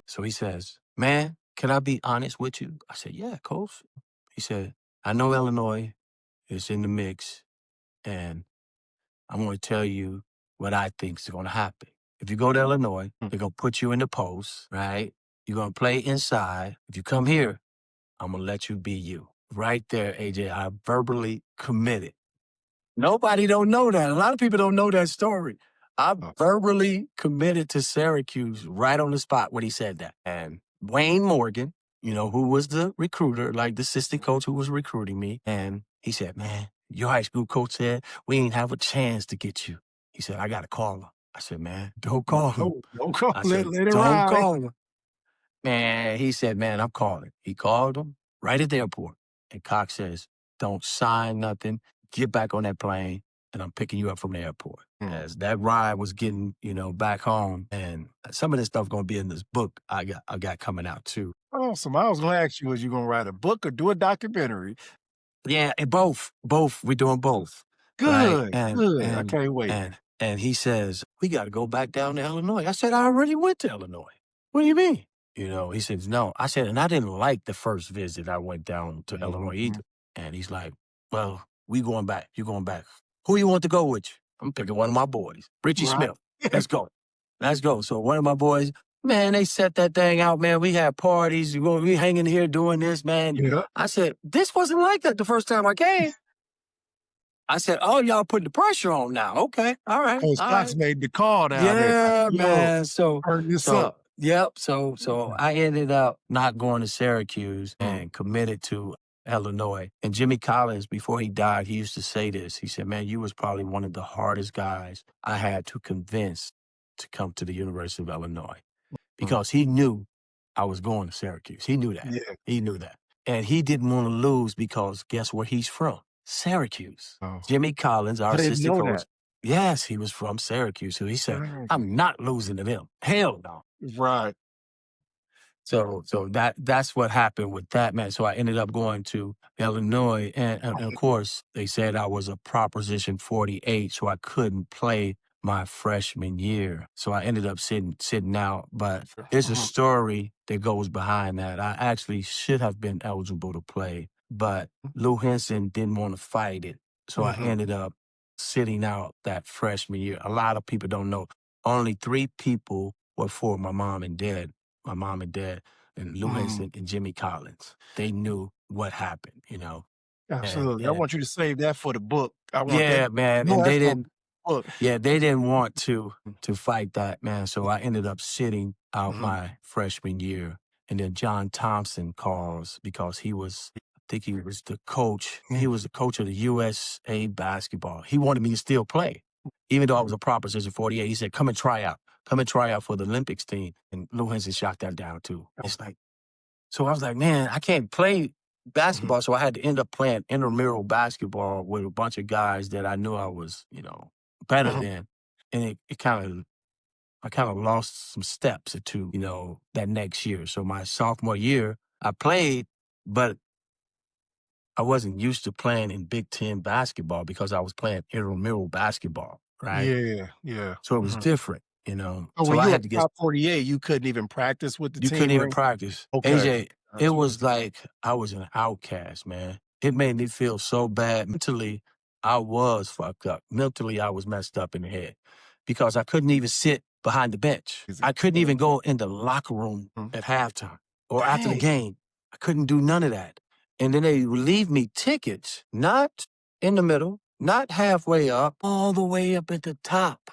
So he says, man, can I be honest with you? I said, yeah, coach. He said, I know Illinois is in the mix, and I'm going to tell you what I think is going to happen. If you go to Illinois, Hmm. they're going to put you in the post, right? You're going to play inside. If you come here, I'm going to let you be you. Right there, AJ, I verbally committed. Nobody don't know that. A lot of people don't know that story. I Oh, verbally committed to Syracuse right on the spot when he said that. And Wayne Morgan, who was the recruiter, like the assistant coach who was recruiting me, and he said, man, your high school coach said we ain't have a chance to get you. He said, I got to call him. I said, man, don't call him. don't go. I Let said, let it don't ride. call him. Man, he said, man, I'm calling. He called him right at the airport. And Cox says, don't sign nothing. Get back on that plane, and I'm picking you up from the airport. Hmm. As that ride was getting, back home, and some of this stuff gonna be in this book I got coming out too. Awesome. I was gonna ask you, was you gonna write a book or do a documentary? Yeah, and both. We're doing both, right? Good, And good. I and can't wait. and and he says we got to go back down to Illinois. I said I already went to Illinois. What do you mean? He says no. I said, and I didn't like the first visit I went down to Illinois Mhm. either. And he's like, well, we going back. You going back? Who you want to go with you? I'm picking one of my boys, Richie Right. Smith. Let's go. let's go. So one of my boys, man, they set that thing out, man. We had parties. We hanging here doing this, man. Yeah. I said, this wasn't like that the first time I came. I said, oh, y'all putting the pressure on now. Okay. All right. Coach All Fox right. made the call down there. Yeah, Yo, man. So, turn this up. yep. So I ended up not going to Syracuse and committed to Illinois. And Jimmy Collins, before he died, he used to say this. He said, man, you was probably one of the hardest guys I had to convince to come to the University of Illinois because he knew I was going to Syracuse. He knew that. Yeah. He knew that. And he didn't want to lose because guess where he's from? Syracuse. Oh. Jimmy Collins, our I didn't assistant know coach. that. Yes, he was from Syracuse. So he said, I'm not losing to them. Hell no. Right. So that's what happened with that, man. So I ended up going to Illinois, and of course they said I was a Proposition 48, so I couldn't play my freshman year. So I ended up sitting out. But there's a story that goes behind that. I actually should have been eligible to play, but Lou Henson didn't want to fight it, so I ended up sitting out that freshman year. A lot of people don't know. Only 3 people were for my mom and dad. My mom and dad and Lou Henson and Jimmy Collins. They knew what happened, you know. Absolutely. I And want you to save that for the book. I want yeah, that. man. No, And that's they gonna didn't. be the book. Yeah, they didn't want to fight that, man. So I ended up sitting out my freshman year, and then John Thompson calls because he was. I think he was the coach. He was the coach of the USA basketball. He wanted me to still play, even though I was a Proposition 48. He said, "Come and try out. Come and try out for the Olympics team." And Lou Henson shot that down too. It's like, so I was like, man, I can't play basketball. So I had to end up playing intramural basketball with a bunch of guys that I knew I was, better than. And I kind of lost some steps or two, that next year. So my sophomore year, I played, but I wasn't used to playing in Big Ten basketball because I was playing intramural basketball, right? Yeah, yeah. So it was different, So So when I you were had to get. top 48, you couldn't even practice with the You team couldn't or even anything? practice. Okay. AJ, it Gotcha. was like I was an outcast, man. It made me feel so bad. Mentally, I was fucked up. Mentally, I was messed up in the head because I couldn't even sit behind the bench. I couldn't even go in the locker room at halftime or after the Dang. game. I couldn't do none of that. And then they would leave me tickets, not in the middle, not halfway up, all the way up at the top.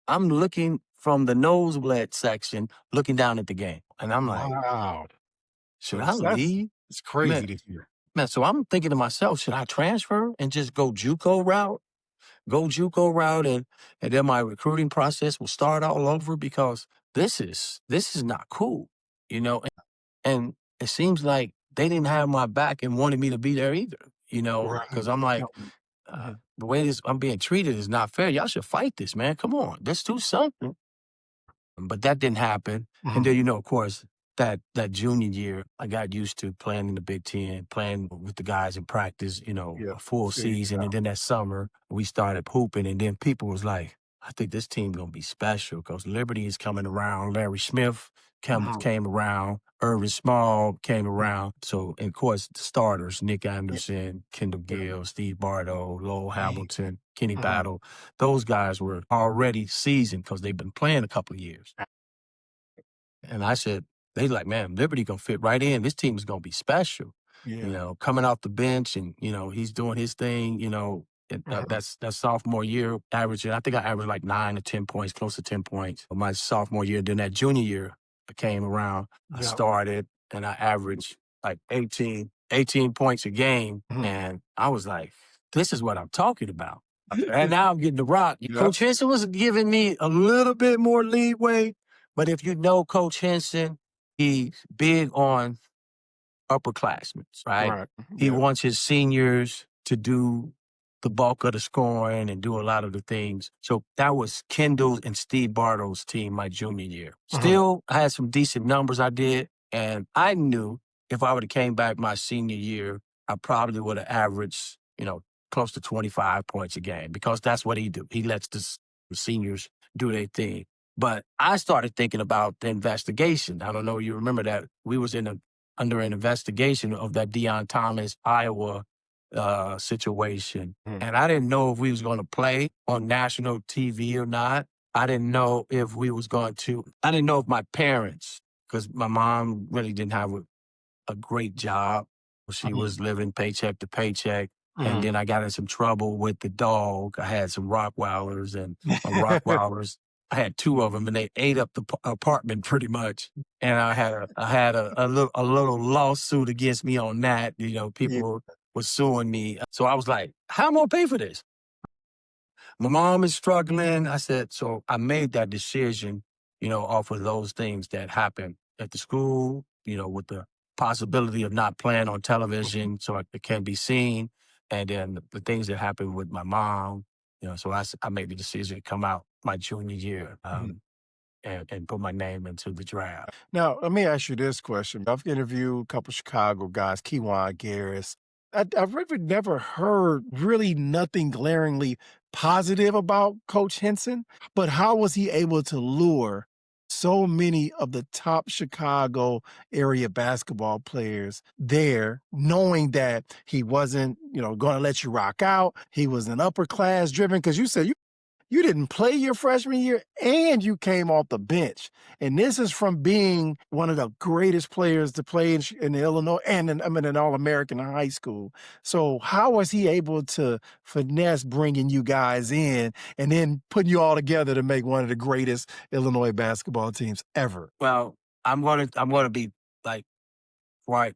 I'm looking from the nosebleed section, looking down at the game. And I'm like, Wow. should I leave? It's crazy Man, to hear. man, so I'm thinking to myself, should I transfer and just go JUCO route? Go JUCO route and then my recruiting process will start all over because this is not cool, And it seems like they didn't have my back and wanted me to be there either, Right. because I'm like, the way I'm being treated is not fair. Y'all should fight this, man. Come on, let's do something. But that didn't happen. And then, of course, that junior year, I got used to playing in the Big Ten, playing with the guys in practice, a full season. And then that summer, we started hooping. And then people was like, I think this team going to be special because Liberty is coming around. Larry Smith came around. Irvin Small came around. So, and of course, the starters, Nick Anderson, Kendall Gill, Steve Bardo, Lowell Hamilton, Kenny Battle, those guys were already seasoned because they've been playing a couple of years. And I said, they like, man, Liberty gonna fit right in. This team is gonna be special. Coming off the bench and, he's doing his thing, that's sophomore year averaging. I think I averaged like 9 or 10 points, close to 10 points. My sophomore year, then that junior year I came around, I started and I averaged like 18 points a game. And I was like, this is what I'm talking about. And now I'm getting the rock. Coach Henson was giving me a little bit more leeway. But if you know Coach Henson, he's big on upperclassmen, right? He wants his seniors to do the bulk of the scoring and do a lot of the things. So that was Kendall and Steve Bartle's team my junior year. Still, I had some decent numbers I did. And I knew if I would have came back my senior year, I probably would have averaged, close to 25 points a game because that's what he do. He lets the seniors do their thing. But I started thinking about the investigation. I don't know if you remember that. We was under an investigation of that Deion Thomas, Iowa situation. And I didn't know if we was going to play on national TV or not. I didn't know if we was going to, I didn't know if my parents, because my mom really didn't have a great job. She Mhm. was living paycheck to paycheck. And Mhm. then I got in some trouble with the dog. I had some Rottweilers and my Rottweilers, I had two of them and they ate up the apartment pretty much. And I had a little lawsuit against me on that. You know, Yeah. people were suing me. So I was like, how am I gonna pay for this? My mom is struggling. I said, so I made that decision, off of those things that happened at the school, with the possibility of not playing on television so it can be seen. And then the things that happened with my mom, so I made the decision to come out my junior year Mhm. and put my name into the draft. Now, let me ask you this question. I've interviewed a couple Chicago guys, Keywan Garris. I've really never heard really nothing glaringly positive about Coach Henson, but how was he able to lure so many of the top Chicago area basketball players there, knowing that he wasn't, going to let you rock out? He was an upper class driven because you said you didn't play your freshman year and you came off the bench. And this is from being one of the greatest players to play in Illinois and an All-American in high school. So how was he able to finesse bringing you guys in and then putting you all together to make one of the greatest Illinois basketball teams ever? Well, I'm gonna be like quite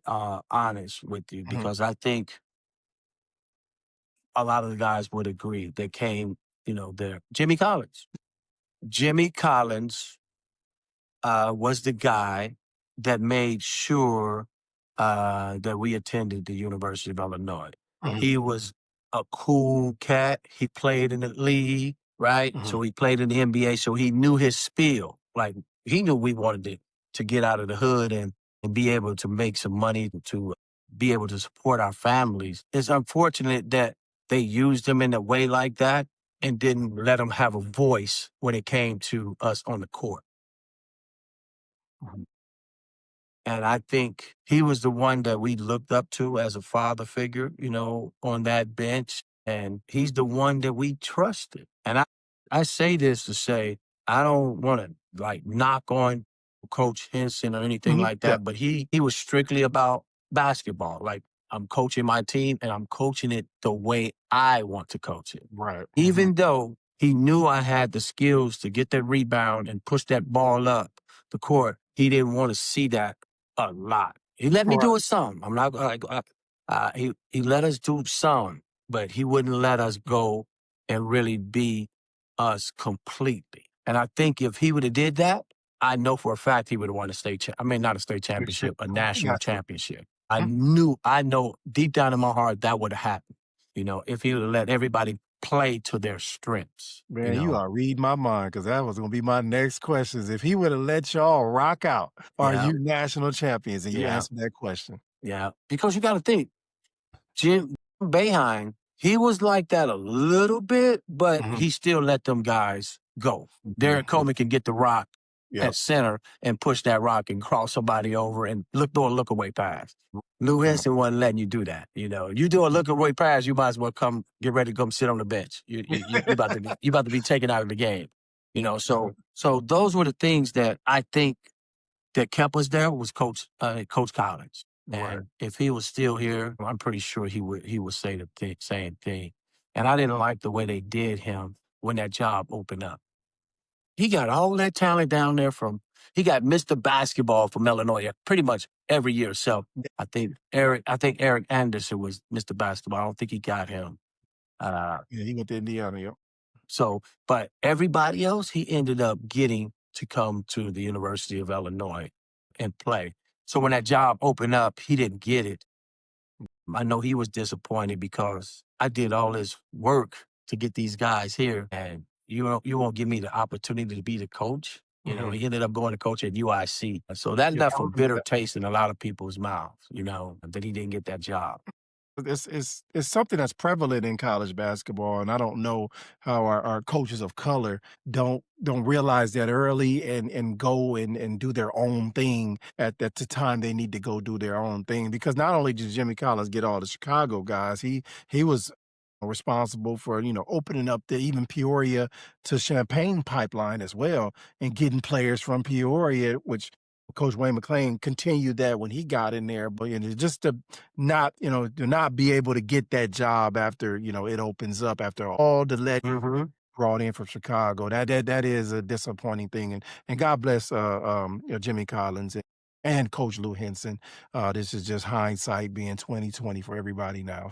honest with you Mhm, because I think a lot of the guys would agree. They came, there. Jimmy Collins. Jimmy Collins was the guy that made sure that we attended the University of Illinois. mhm, He was a cool cat. He played in the league, right? mhm. So he played in the NBA. So he knew his spiel. Like he knew we wanted to get out of the hood and be able to make some money to be able to support our families. It's unfortunate that they used him in a way like that and didn't let him have a voice when it came to us on the court. And I think he was the one that we looked up to as a father figure, on that bench. And he's the one that we trusted. And I say this to say, I don't want to like knock on Coach Henson or anything Mhm. like Yeah. that, but he was strictly about basketball. Like I'm coaching my team and I'm coaching it the way I want to coach it. Right. Mhm. Even though he knew I had the skills to get that rebound and push that ball up the court, he didn't want to see that a lot. He let me Right. do it some. I'm not like he let us do some, but he wouldn't let us go and really be us completely. And I think if he would have did that, I know for a fact he would have won a I mean, not a state championship, a national Gotcha. championship. I know deep down in my heart that would have happened. If he would have let everybody play to their strengths. Man, you are reading my mind because that was gonna be my next questions. If he would have let y'all rock out, are Yeah, you national champions? And you yeah, answered that question. yeah. Because you got to think, Jim Boeheim, he was like that a little bit, but Mhm. he still let them guys go. Yeah. Derek Coleman can get the rock Yep. at center and push that rock and cross somebody over and do a look away pass. Lou Mhm. Henson wasn't letting you do that. You do a look away pass, you might as well come get ready to come sit on the bench. You about to be taken out of the game. So those were the things that I think that kept us there was Coach Collins. Right. And if he was still here, I'm pretty sure he would say the same thing. And I didn't like the way they did him when that job opened up. He got all that talent down there he got Mr. Basketball from Illinois pretty much every year. So I think Eric Anderson was Mr. Basketball. I don't think he got him. Uh, Yeah, he went to Indiana, yep. but everybody else, he ended up getting to come to the University of Illinois and play. So when that job opened up, he didn't get it. I know he was disappointed because I did all this work to get these guys here, and you won't give me the opportunity to be the coach. Mhm. He ended up going to coach at UIC. So that Yeah, left I a remember bitter that. taste in a lot of people's mouths, that he didn't get that job. It's something that's prevalent in college basketball, and I don't know how our coaches of color don't realize that early and go and do their own thing at the time they need to go do their own thing. Because not only did Jimmy Collins get all the Chicago guys, he was responsible for, opening up the even Peoria to Champaign pipeline as well and getting players from Peoria, which Coach Wayne McClain continued that when he got in there. But just to not be able to get that job after, it opens up after all the Mhm. brought in from Chicago. That is a disappointing thing, and God bless, Jimmy Collins and Coach Lou Henson. This is just hindsight being 2020 for everybody now.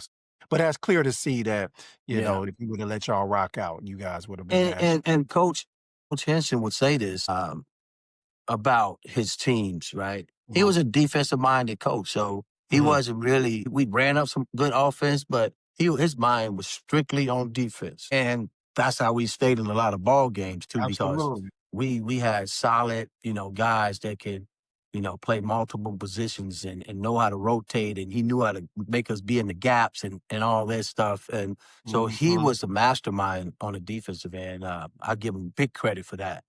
But that's clear to see that, Yeah. if he woulda let y'all rock out, you guys would have been And national. Coach Henson would say this, about his teams, right? He Mhm. was a defensive minded coach, so he Mhm. wasn't really. We ran up some good offense, but his mind was strictly on defense, and that's how we stayed in a lot of ball games too, because Absolutely. we had solid, guys that could, play multiple positions and know how to rotate, and he knew how to make us be in the gaps and all that stuff, and so he Mhm. was the mastermind on the defensive end. I give him big credit for that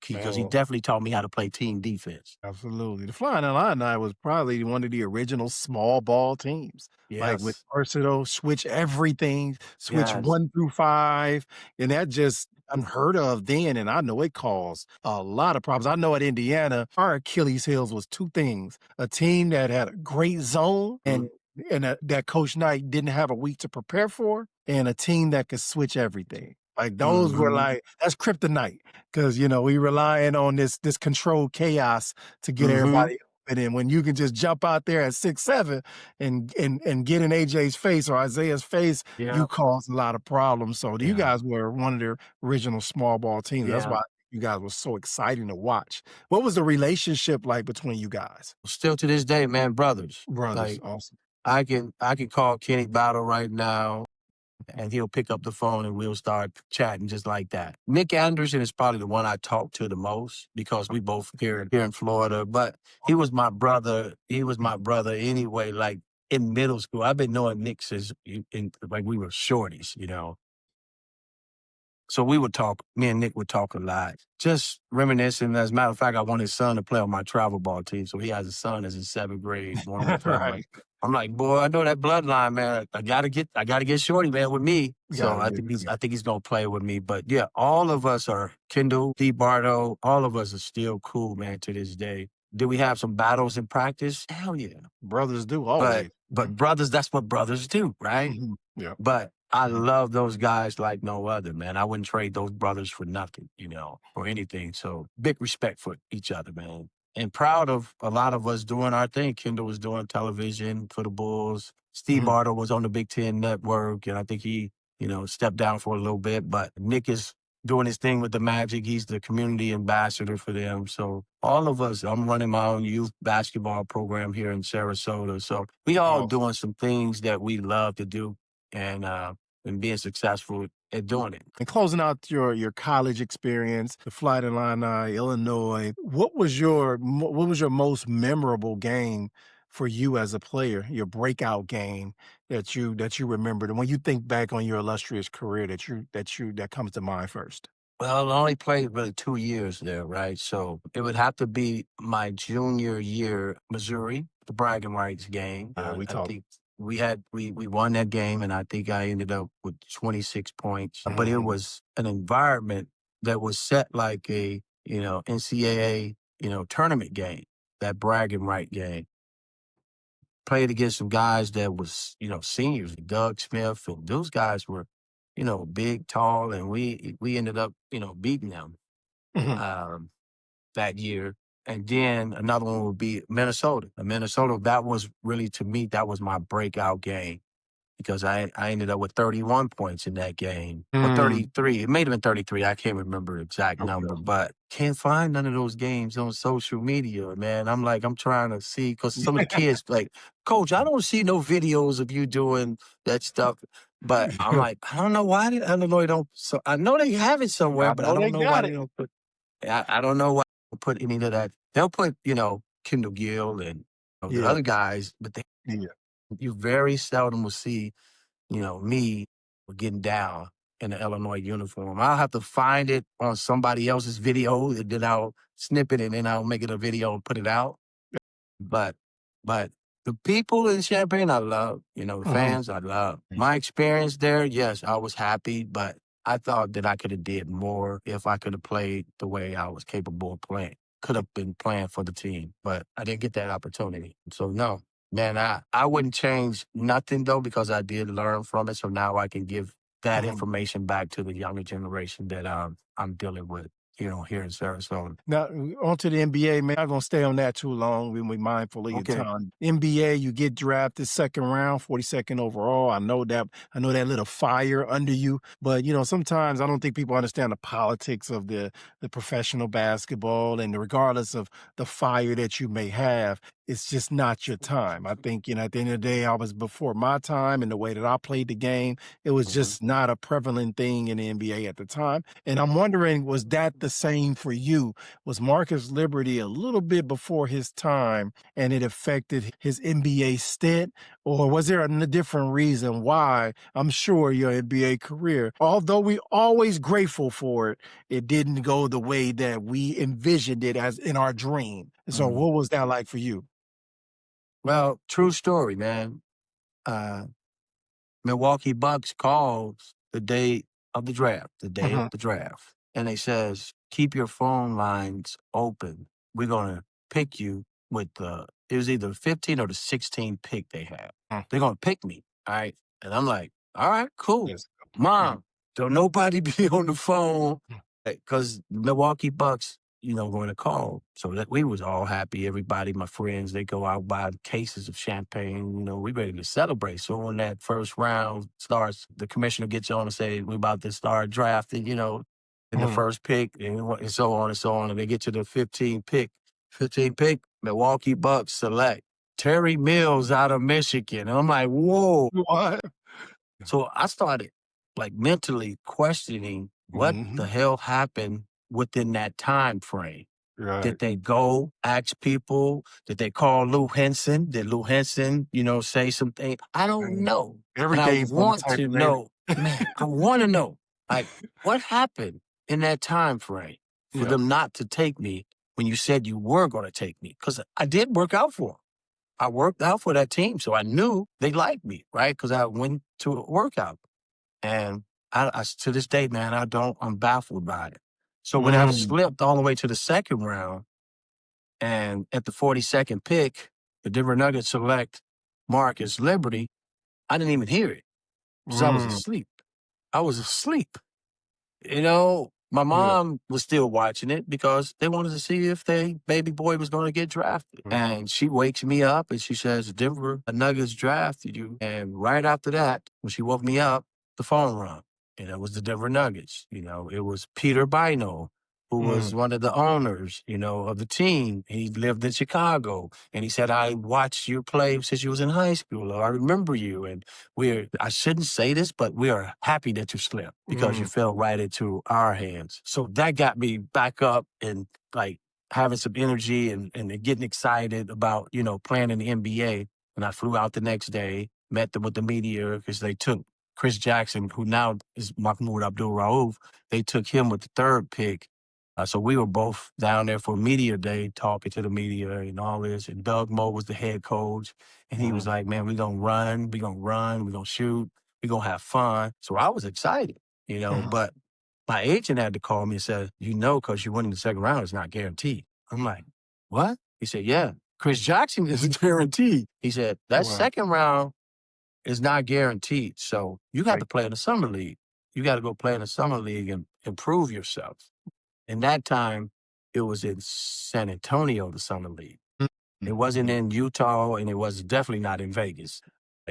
because he Man. definitely taught me how to play team defense. Absolutely. The Flyin Illini was probably one of the original small ball teams, like with Yes. versatile, switch everything, switch Yes. 1 through 5, and that just unheard of then, and I know it caused a lot of problems. I know at Indiana, our Achilles heels was 2 things: a team that had a great zone Mm. and that Coach Knight didn't have a week to prepare for, and a team that could switch everything. Like, those were Mhm. that's kryptonite. 'Cause, we relying on this controlled chaos to get Mhm. everybody open, and when you can just jump out there at 6'7" and get in AJ's face or Isaiah's face, you Yeah. cause a lot of problems, so you Yeah. guys were one of the original small ball teams. That's Yeah. why you guys were so exciting to watch. What was the relationship like between you guys? Still to this day, man, brothers. Brothers, Like awesome. I can call Kenny Battle right now and he'll pick up the phone and we'll start chatting just like that. Nick Anderson is probably the one I talk to the most because we both here in Florida, but he was my brother. He was my brother anyway, like in middle school. I've been knowing Nick since like we were shorties. So we would talk, me and Nick would talk a lot, just reminiscing. As a matter of fact, I want his son to play on my travel ball team. So he has a son that's in 7th grade, want him to play on my. Right. I'm like, boy, I know that bloodline, man. I gotta get Shorty, man, with me. So Gotta get I think he's gonna play with me. But yeah, all of us are Kendall, D. Bardo, all of us are still cool, man, to this day. Do we have some battles in practice? Hell yeah. brothers do But always. but brothers, that's what brothers do, right? Mhm. Yeah. But I love those guys like no other, man. I wouldn't trade those brothers for nothing, or anything. So big respect for each other, man. And proud of a lot of us doing our thing. Kendall was doing television for the Bulls. Steve Mhm. Bartle was on the Big Ten Network, and I think he, stepped down for a little bit. But Nick is doing his thing with the Magic. He's the community ambassador for them. So all of us, I'm running my own youth basketball program here in Sarasota. So we all Awesome. doing some things that we love to do and being successful at doing it. And closing out your college experience, the Flyin Illini, Illinois, what was your most memorable game for you as a player, your breakout game that you remembered? And when you think back on your illustrious career that comes to mind first? Well, I only played really 2 years there, right? So it would have to be my junior year, Missouri, the bragging rights game. Yeah, we I talked. think we won that game, and I think I ended up with 26 points. But it Mhm. was an environment that was set like a NCAA tournament game, that bragging right game. Played against some guys that was, seniors, Doug Smith, and those guys were, big, tall, and we ended up, beating them Mhm. um, that year. And then another one would be Minnesota. And Minnesota, that was really to me, that was my breakout game because I ended up with 31 points in that game, or Mm, 33. It may have been 33. I can't remember the exact okay. number, but can't find none of those games on social media, man. I'm trying to see because some of the kids like, Coach, I don't see no videos of you doing that stuff. But I'm like, I don't know why Illinois don't. So I know they have it somewhere, I but I know don't they know why got they it. don't put. I don't know why they don't put any of that. They'll put Kendall Gill and the Yeah, other guys, but yeah. you very seldom will see me getting down in an Illinois uniform. I'll have to find it on somebody else's video, and then I'll snip it and then I'll make it a video and put it out. But but The people in Champaign, I love. You know, the fans, I love. My experience there, yes, I was happy, but I thought that I could have did more if I could have played the way I was capable of playing. Could have been playing for the team, but I didn't get that opportunity. So no, man, I wouldn't change nothing though because I did learn from it. So now I can give that information back to the younger generation that I'm dealing with, you know, here in Sarasota. Now, on to the NBA, man. I'm not gonna stay on that too long. We mindful of your Okay. time. NBA, you get drafted second round, 42nd overall. I know that lit a fire under you. But you know, sometimes I don't think people understand the politics of the professional basketball, and regardless of the fire that you may have, it's just not your time. I think, you know, at the end of the day, I was before my time, and the way that I played the game, it was Mhm. just not a prevalent thing in the NBA at the time. And I'm wondering, was that the same for you? Was Marcus Liberty a little bit before his time and it affected his NBA stint? Or was there a different reason why? I'm sure your NBA career, although we always grateful for it, it didn't go the way that we envisioned it as in our dream. So Mhm. what was that like for you? Well, true story, man. Uh, Milwaukee Bucks calls the day of the draft, Mhm, and they says, "Keep your phone lines open. We're gonna pick you with the." It was either the 15 or the 16 pick they have. mm, They're gonna pick me, all right? And I'm like, "All right, cool, yes. Mhm, mom. Don't nobody be on the phone mm, because Milwaukee Bucks, you know, going to call." So that we was all happy. Everybody, my friends, they go out buy cases of champagne. You know, we ready to celebrate. So when that first round starts, the commissioner gets on and say, "We about to start drafting," you know, in the mhm. first pick, and so on and so on. And they get to the 15 pick. 15 pick, Milwaukee Bucks select Terry Mills out of Michigan. And I'm like, whoa. What? So I started like mentally questioning what the Mhm, hell happened within that time frame. right. Did they go ask people? Did they call Lou Henson? Did Lou Henson, you know, say something? I don't Mm. know. And I Everything's on the want to calculator. know, man, I want to know, like, what happened in that time frame for Yeah. them not to take me when you said you were going to take me? Because I did work out for them. I worked out for that team, so I knew they liked me, right? Because I went to a workout. And to this day, man, I'm baffled by it. So when I Mm, slipped all the way to the second round, and at the 42nd pick, the Denver Nuggets select Marcus Liberty, I didn't even hear it because I was mm, asleep. I was asleep. You know, my yeah. mom was still watching it because they wanted to see if their baby boy was going to get drafted. Mm, And she wakes me up and she says, "Denver Nuggets drafted you." And right after that, when she woke me up, the phone rang. And it was the Denver Nuggets. You know, it was Peter Bino, who mm, was one of the owners, you know, of the team. He lived in Chicago. And he said, "I watched you play since you was in high school. Or I remember you. And I shouldn't say this, but we are happy that you slipped because you mm, fell right into our hands." So that got me back up and like having some energy and getting excited about, you know, playing in the NBA. And I flew out the next day, met them with the media because they took Chris Jackson, who now is Mahmoud Abdul Rauf. They took him with the third pick. So we were both down there for media day, talking to the media and all this. And Doug Moe was the head coach. And he was mhm, like, "Man, we're going to run. We're going to run. We're going to shoot. We're going to have fun." So I was excited, you know, mhm. but my agent had to call me and said, "You know, because you went in the second round, it's not guaranteed." I'm like, "What?" He said, "Yeah, Chris Jackson is guaranteed." He said, "That Wow. second round is not guaranteed. So you got Right. to play in the summer league. You got to go play in the summer league and improve yourself." And that time, it was in San Antonio, the summer league. Mm, It mm, wasn't mm, in Utah, and it was definitely not in Vegas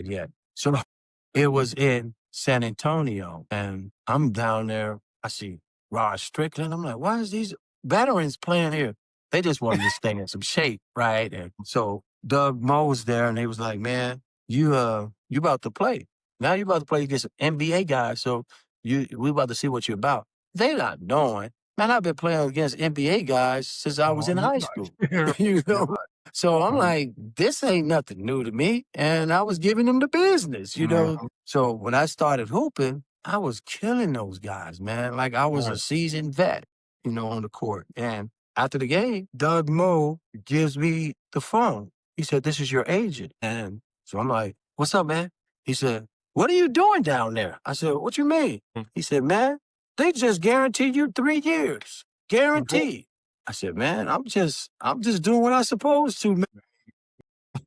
yet. So it was in San Antonio, and I'm down there. I see Rod Strickland. I'm like, why is these veterans playing here? They just wanted to stay in some shape, right? And so Doug Moe was there, and he was like, "Man, you about to play. Now you about to play against NBA guys. So we about to see what you're about." They not knowing. Man, I've been playing against NBA guys since I was all in your high school. life. You Right. know? So I'm Mhm, like, this ain't nothing new to me. And I was giving them the business, you know? mhm, So when I started hooping, I was killing those guys, man. Like I was a right. seasoned vet, you know, on the court. And after the game, Doug Moe gives me the phone. He said, this is your agent. And so I'm like, what's up, man? He said, what are you doing down there? I said, what you mean? He said, man, they just guaranteed you 3 years. Guaranteed. I said, man, I'm just doing what I'm supposed to, man.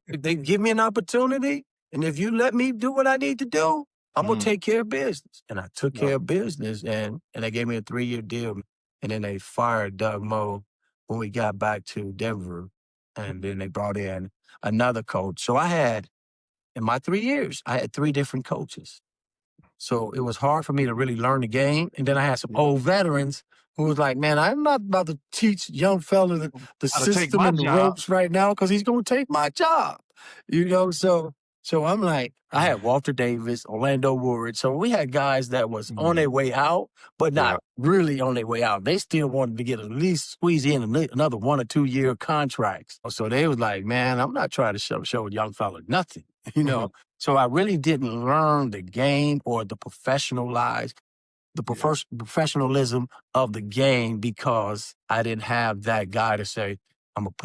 If they give me an opportunity, and if you let me do what I need to do, I'm gonna take care of business. And I took care of business, and they gave me a 3-year deal. And then they fired Doug Moe when we got back to Denver, and then they brought in another coach. So in my 3 years, I had 3 different coaches. So it was hard for me to really learn the game. And then I had some old veterans who was like, man, I'm not about to teach young fella the How to take system my and the job. ropes right now because he's going to take my job. You know, so I'm like, I had Walter Davis, Orlando Wood. So we had guys that was on their way out, but not really on their way out. They still wanted to get at least squeeze in another 1 or 2 year contracts. So they was like, man, I'm not trying to show a young fella nothing, you know. So I really didn't learn the game or the professionalism of the game because I didn't have that guy to say, I'm gonna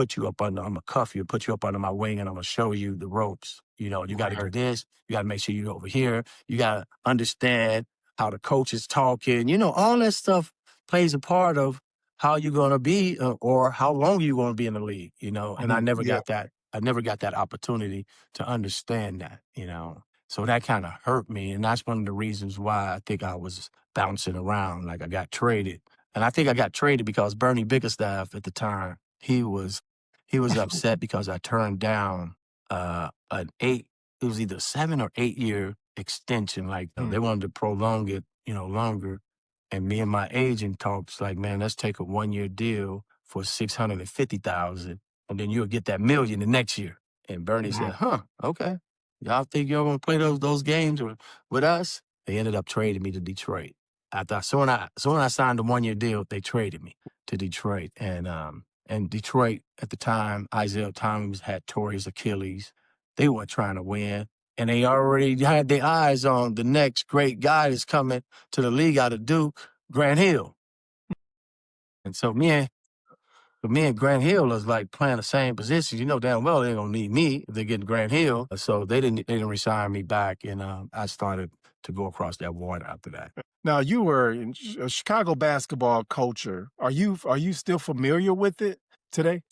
cuff you, put you up under my wing, and I'm gonna show you the ropes. You know, you gotta do this, you gotta make sure you're over here, you gotta understand how the coach is talking, you know, all that stuff plays a part of how you're gonna be or how long you're gonna be in the league, you know, and I never got that opportunity to understand that, you know. So that kind of hurt me. And that's one of the reasons why I think I was bouncing around. Like I got traded. And I think I got traded because Bernie Bickerstaff at the time, he was upset because I turned down it was either 7 or 8 year extension. Like they wanted to prolong it, you know, longer. And me and my agent talked like, man, let's take a 1-year deal for $650,000, and then you'll get that $1 million the next year. And Bernie said, okay. Y'all think y'all gonna play those games with us? They ended up trading me to Detroit. After soon I signed the 1-year deal, they traded me to Detroit. And Detroit at the time, Isaiah Thomas had tore his Achilles. They weren't trying to win. And they already had their eyes on the next great guy that's coming to the league out of Duke, Grant Hill. And so me and Grant Hill was like playing the same position. You know damn well they ain't gonna need me if they get Grant Hill. So they didn't resign me back, and I started to go across that water after that. Now you were in Chicago basketball culture. Are you still familiar with it today?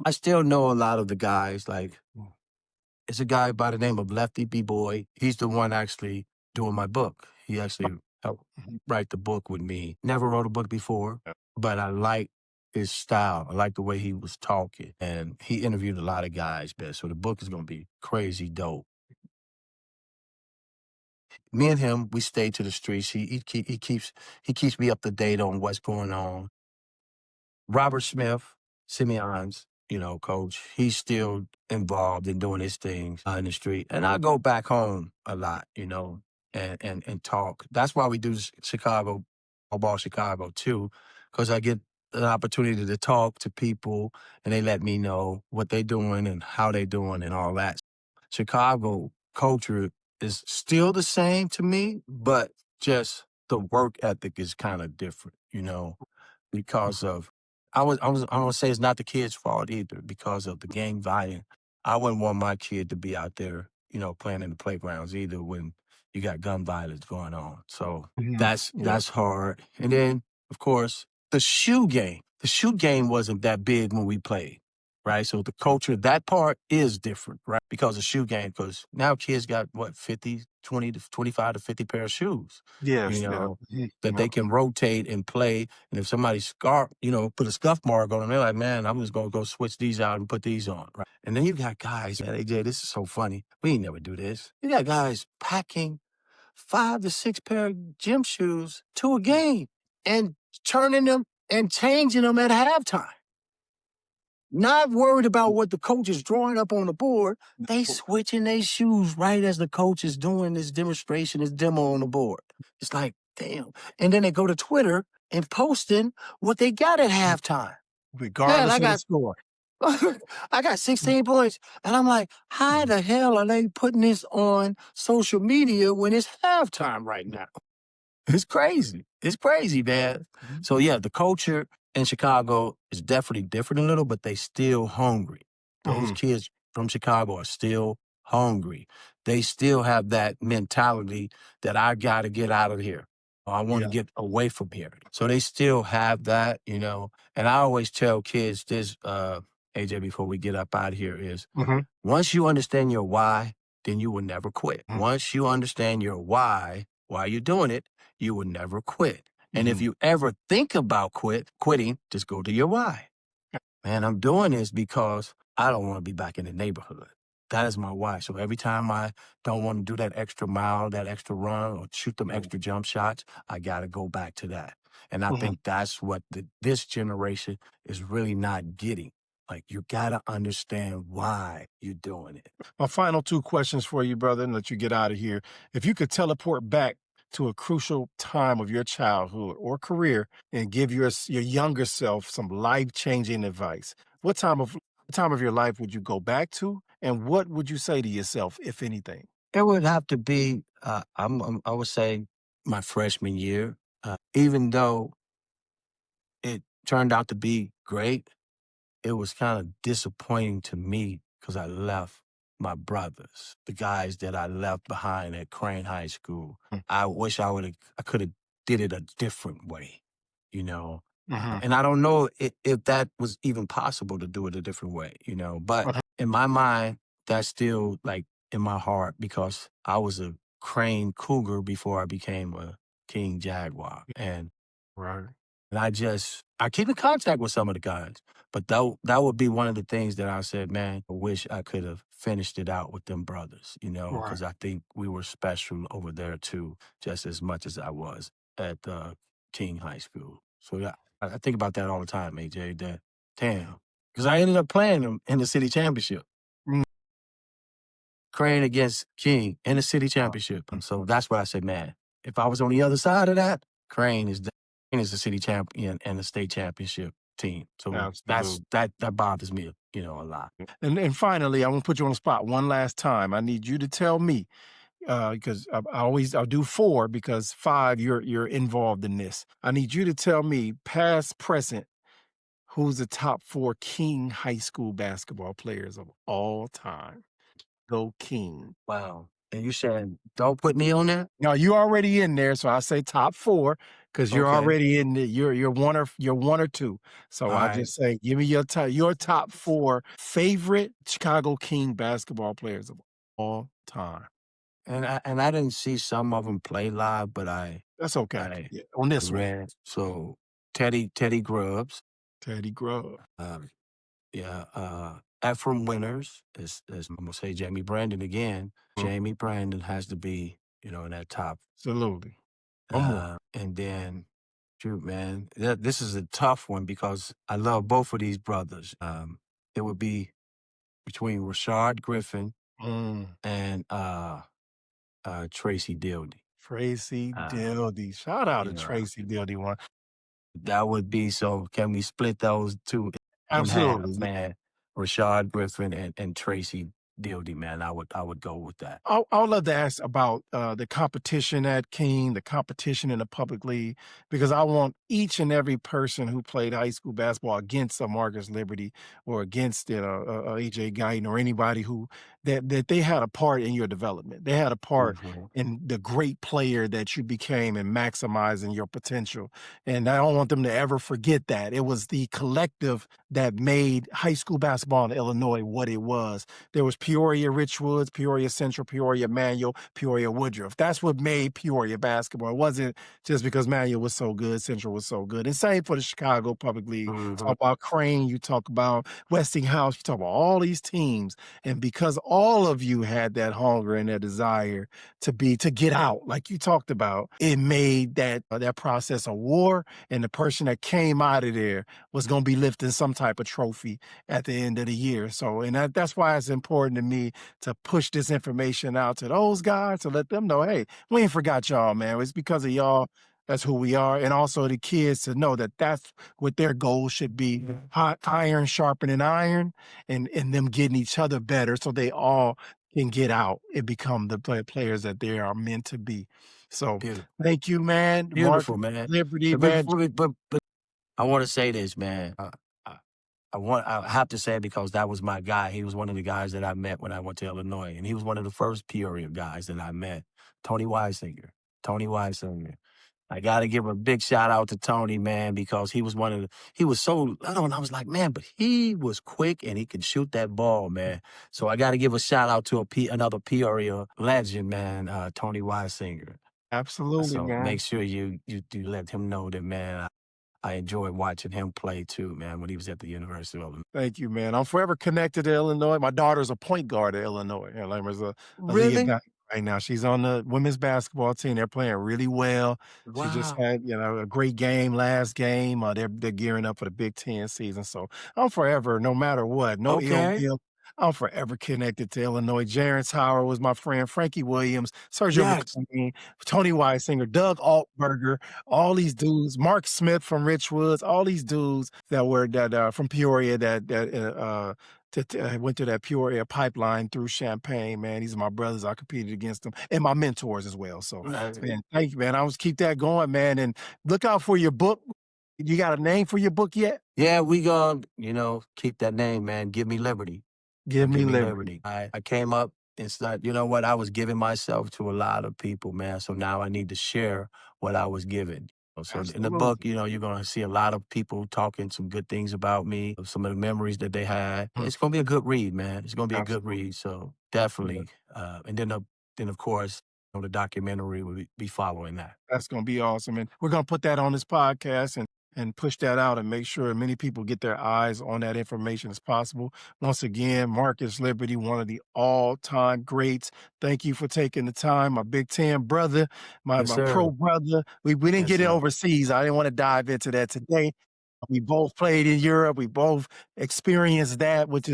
I still know a lot of the guys. Like it's a guy by the name of Lefty B-Boy. He's the one actually doing my book. He actually helped write the book with me. Never wrote a book before, but I like his style. I like the way he was talking. And he interviewed a lot of guys, man. So the book is going to be crazy dope. Me and him, we stay to the streets. He keeps me up to date on what's going on. Robert Smith, Simeon's, you know, coach, he's still involved in doing his things in the street. And I go back home a lot, you know, and talk. That's why we do Chicago too, because I get an opportunity to talk to people and they let me know what they're doing and how they're doing and all that. Chicago culture is still the same to me, but just the work ethic is kind of different, you know, because of I'm gonna say it's not the kid's fault either because of the gang violence. I wouldn't want my kid to be out there, you know, playing in the playgrounds either when you got gun violence going on. So that's hard. And then, of course, the shoe game. The shoe game wasn't that big when we played, right? So the culture, that part is different, right? Because of shoe game, because now kids got what, 50, 20 to 25 to 50 pair of shoes. Yes, You know, that they can rotate and play. And if somebody put a scuff mark on them, they're like, man, I'm just gonna go switch these out and put these on. Right. And then you got guys, man, AJ, this is so funny. We ain't never do this. You got guys packing 5 to 6 pair of gym shoes to a game and turning them and changing them at halftime. Not worried about what the coach is drawing up on the board. They switching their shoes right as the coach is doing this demonstration, this demo on the board. It's like, damn. And then they go to Twitter and posting what they got at halftime. Regardless of the score. I got 16 points. And I'm like, how the hell are they putting this on social media when it's halftime right now? It's crazy. It's crazy, man. So yeah, the culture in Chicago is definitely different a little, but they still hungry. Those kids from Chicago are still hungry. They still have that mentality that I got to get out of here. I want to Yeah. get away from here. So they still have that, and I always tell kids this, AJ, before we get up out of here is Mhm. once you understand your why, then you will never quit. Mm. Once you understand your why you're doing it, you will never quit. And if Mhm. you ever think about quitting, just go to your why. Man, I'm doing this because I don't want to be back in the neighborhood. That is my why. So every time I don't want to do that extra mile, that extra run, or shoot them Mhm. extra jump shots, I got to go back to that. And I Mhm. think that's what this generation is really not getting. Like, you got to understand why you're doing it. My final two questions for you, brother, and let you get out of here. If you could teleport back to a crucial time of your childhood or career and give your younger self some life-changing advice, what time of your life would you go back to, and what would you say to yourself, if anything? It would have to be, I would say, my freshman year. Even though it turned out to be great, it was kind of disappointing to me because I left my brothers, the guys that I left behind at Crane High School. Mm. I wish I could have did it a different way, you know. Mhm. And I don't know if that was even possible to do it a different way, But Mhm. in my mind, that's still like in my heart because I was a Crane Cougar before I became a King Jaguar, Right. and I keep in contact with some of the guys, but that would be one of the things that I said, man, I wish I could have finished it out with them brothers, Right. because I think we were special over there too, just as much as I was at King High School. So yeah, I think about that all the time, AJ. That damn, because I ended up playing them in the city championship, Mm. Crane against King in the city Uh, championship. mm. So that's what I said, man. If I was on the other side of that, Crane is the city champion and the state championship team. So Absolutely. that bothers me, a lot. And finally, I want to put you on the spot one last time. I need you to tell me, because I'll do four because five you're involved in this. I need you to tell me, past, present, who's the top four King High School basketball players of all time? Go King. Wow. And you said don't put me on that? Now you already in there, so I say top four because you're Okay. already in the, you're one or two. So All I right. just say, give me your top four favorite Chicago King basketball players of all time. And I didn't see some of them play live, but That's okay. I Yeah, on this one, read. So Teddy Grubbs, Teddy Grub. um, yeah, Ephraim Winters is I'm gonna say Jamie Brandon again. Mm, Jamie Brandon has to be, in that top. absolutely. One more. And then, shoot, man, this is a tough one because I love both of these brothers. It would be between Rashard Griffin Mm, and Tracy Dildy. Tracy Uh, Dildy. Shout out to you know, Tracy Dildy one. that would be so. Can we split those two in half, Absolutely. man? Rashard Griffin and Tracy Dildy, man. I would go with that. I would love to ask about the competition at King, the competition in the public league, because I want each and every person who played high school basketball against a Marcus Liberty or against AJ Guyton or anybody who that they had a part in your development. They had a part Mhm. in the great player that you became and maximizing your potential. And I don't want them to ever forget that. It was the collective that made high school basketball in Illinois what it was. There was Peoria Richwoods, Peoria Central, Peoria Manual, Peoria Woodruff. That's what made Peoria basketball. It wasn't just because Manual was so good, Central was so good. And same for the Chicago Public League. Mhm. Talk about Crane, you talk about Westinghouse, you talk about all these teams. And because all of you had that hunger and that desire to get out, like you talked about, it made that process a war. And the person that came out of there was going to be lifting some type of trophy at the end of the year. So, and that's why it's important to me to push this information out to those guys to let them know, hey, we ain't forgot y'all, man. It's because of y'all. That's who we are. And also the kids to know that that's what their goal should be. Iron sharpening iron and them getting each other better so they all can get out and become the players that they are meant to be. So Beautiful, thank you, man. Mark beautiful, man. Liberty, But, man. but I want to say this, man. I have to say it because that was my guy. He was one of the guys that I met when I went to Illinois, and he was one of the first Peoria guys that I met. Tony Weisinger. Tony Weisinger. I got to give a big shout out to Tony, man, because he was he was so, I don't know, I was like, man, but he was quick and he could shoot that ball, man. So I got to give a shout out to another Peoria legend, man, Tony Weisinger. Absolutely, So man. make sure you let him know that, man, I enjoyed watching him play too, man, when he was at the University of Illinois. Thank you, man. I'm forever connected to Illinois. My daughter's a point guard at Illinois. You know, like, there's a league Really? guy right now. She's on the women's basketball team. They're playing really well. She just Wow. had, a great game last game. They're gearing up for the Big Ten season. So I'm forever, no matter what, no ill Okay. will. I'm forever connected to Illinois. Jaron Tower was my friend. Frankie Williams, Sergio Yes. McLean, Tony Weisinger, Doug Altberger, all these dudes, Mark Smith from Richwoods, all these dudes that from Peoria that went to that Peoria pipeline through Champaign, man. These are my brothers. I competed against them and my mentors as well. So, Right. man, thank you, man. I was keep that going, man. And look out for your book. You got a name for your book yet? Yeah, we gonna, keep that name, man. Give me liberty. Give me Give me liberty. liberty. I came up and started, you know what? I was giving myself to a lot of people, man. So now I need to share what I was given. So in the book, Absolutely. you're going to see a lot of people talking some good things about me, some of the memories that they had. Mm, It's going to be a good read, man. It's going to be a good absolutely. read. So Yeah. definitely. And then of course, the documentary will be following that. That's gonna be awesome, and we're gonna put that on this podcast and push that out and make sure many people get their eyes on that information as possible. Once again, Marcus Liberty, one of the all-time greats. Thank you for taking the time, my Big Ten brother, my Yes, my sir. pro brother. We didn't Yes, get it sir. overseas. I didn't want to dive into that today. We both played in Europe. We both experienced that, which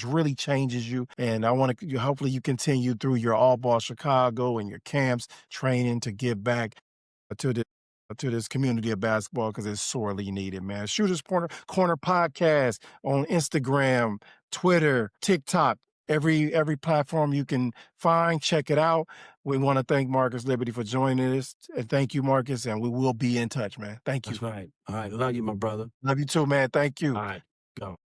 really changes you. And I want to hopefully you continue through your All Ball Chicago and your camps training to give back to the to this community of basketball because it's sorely needed, man. Corner podcast on Instagram, Twitter, TikTok, every platform you can find. Check it out. We want to thank Marcus Liberty for joining us. And thank you, Marcus. And we will be in touch, man. Thank you. That's right. All right. Love you, my brother. Love you too, man. Thank you. All right. Go.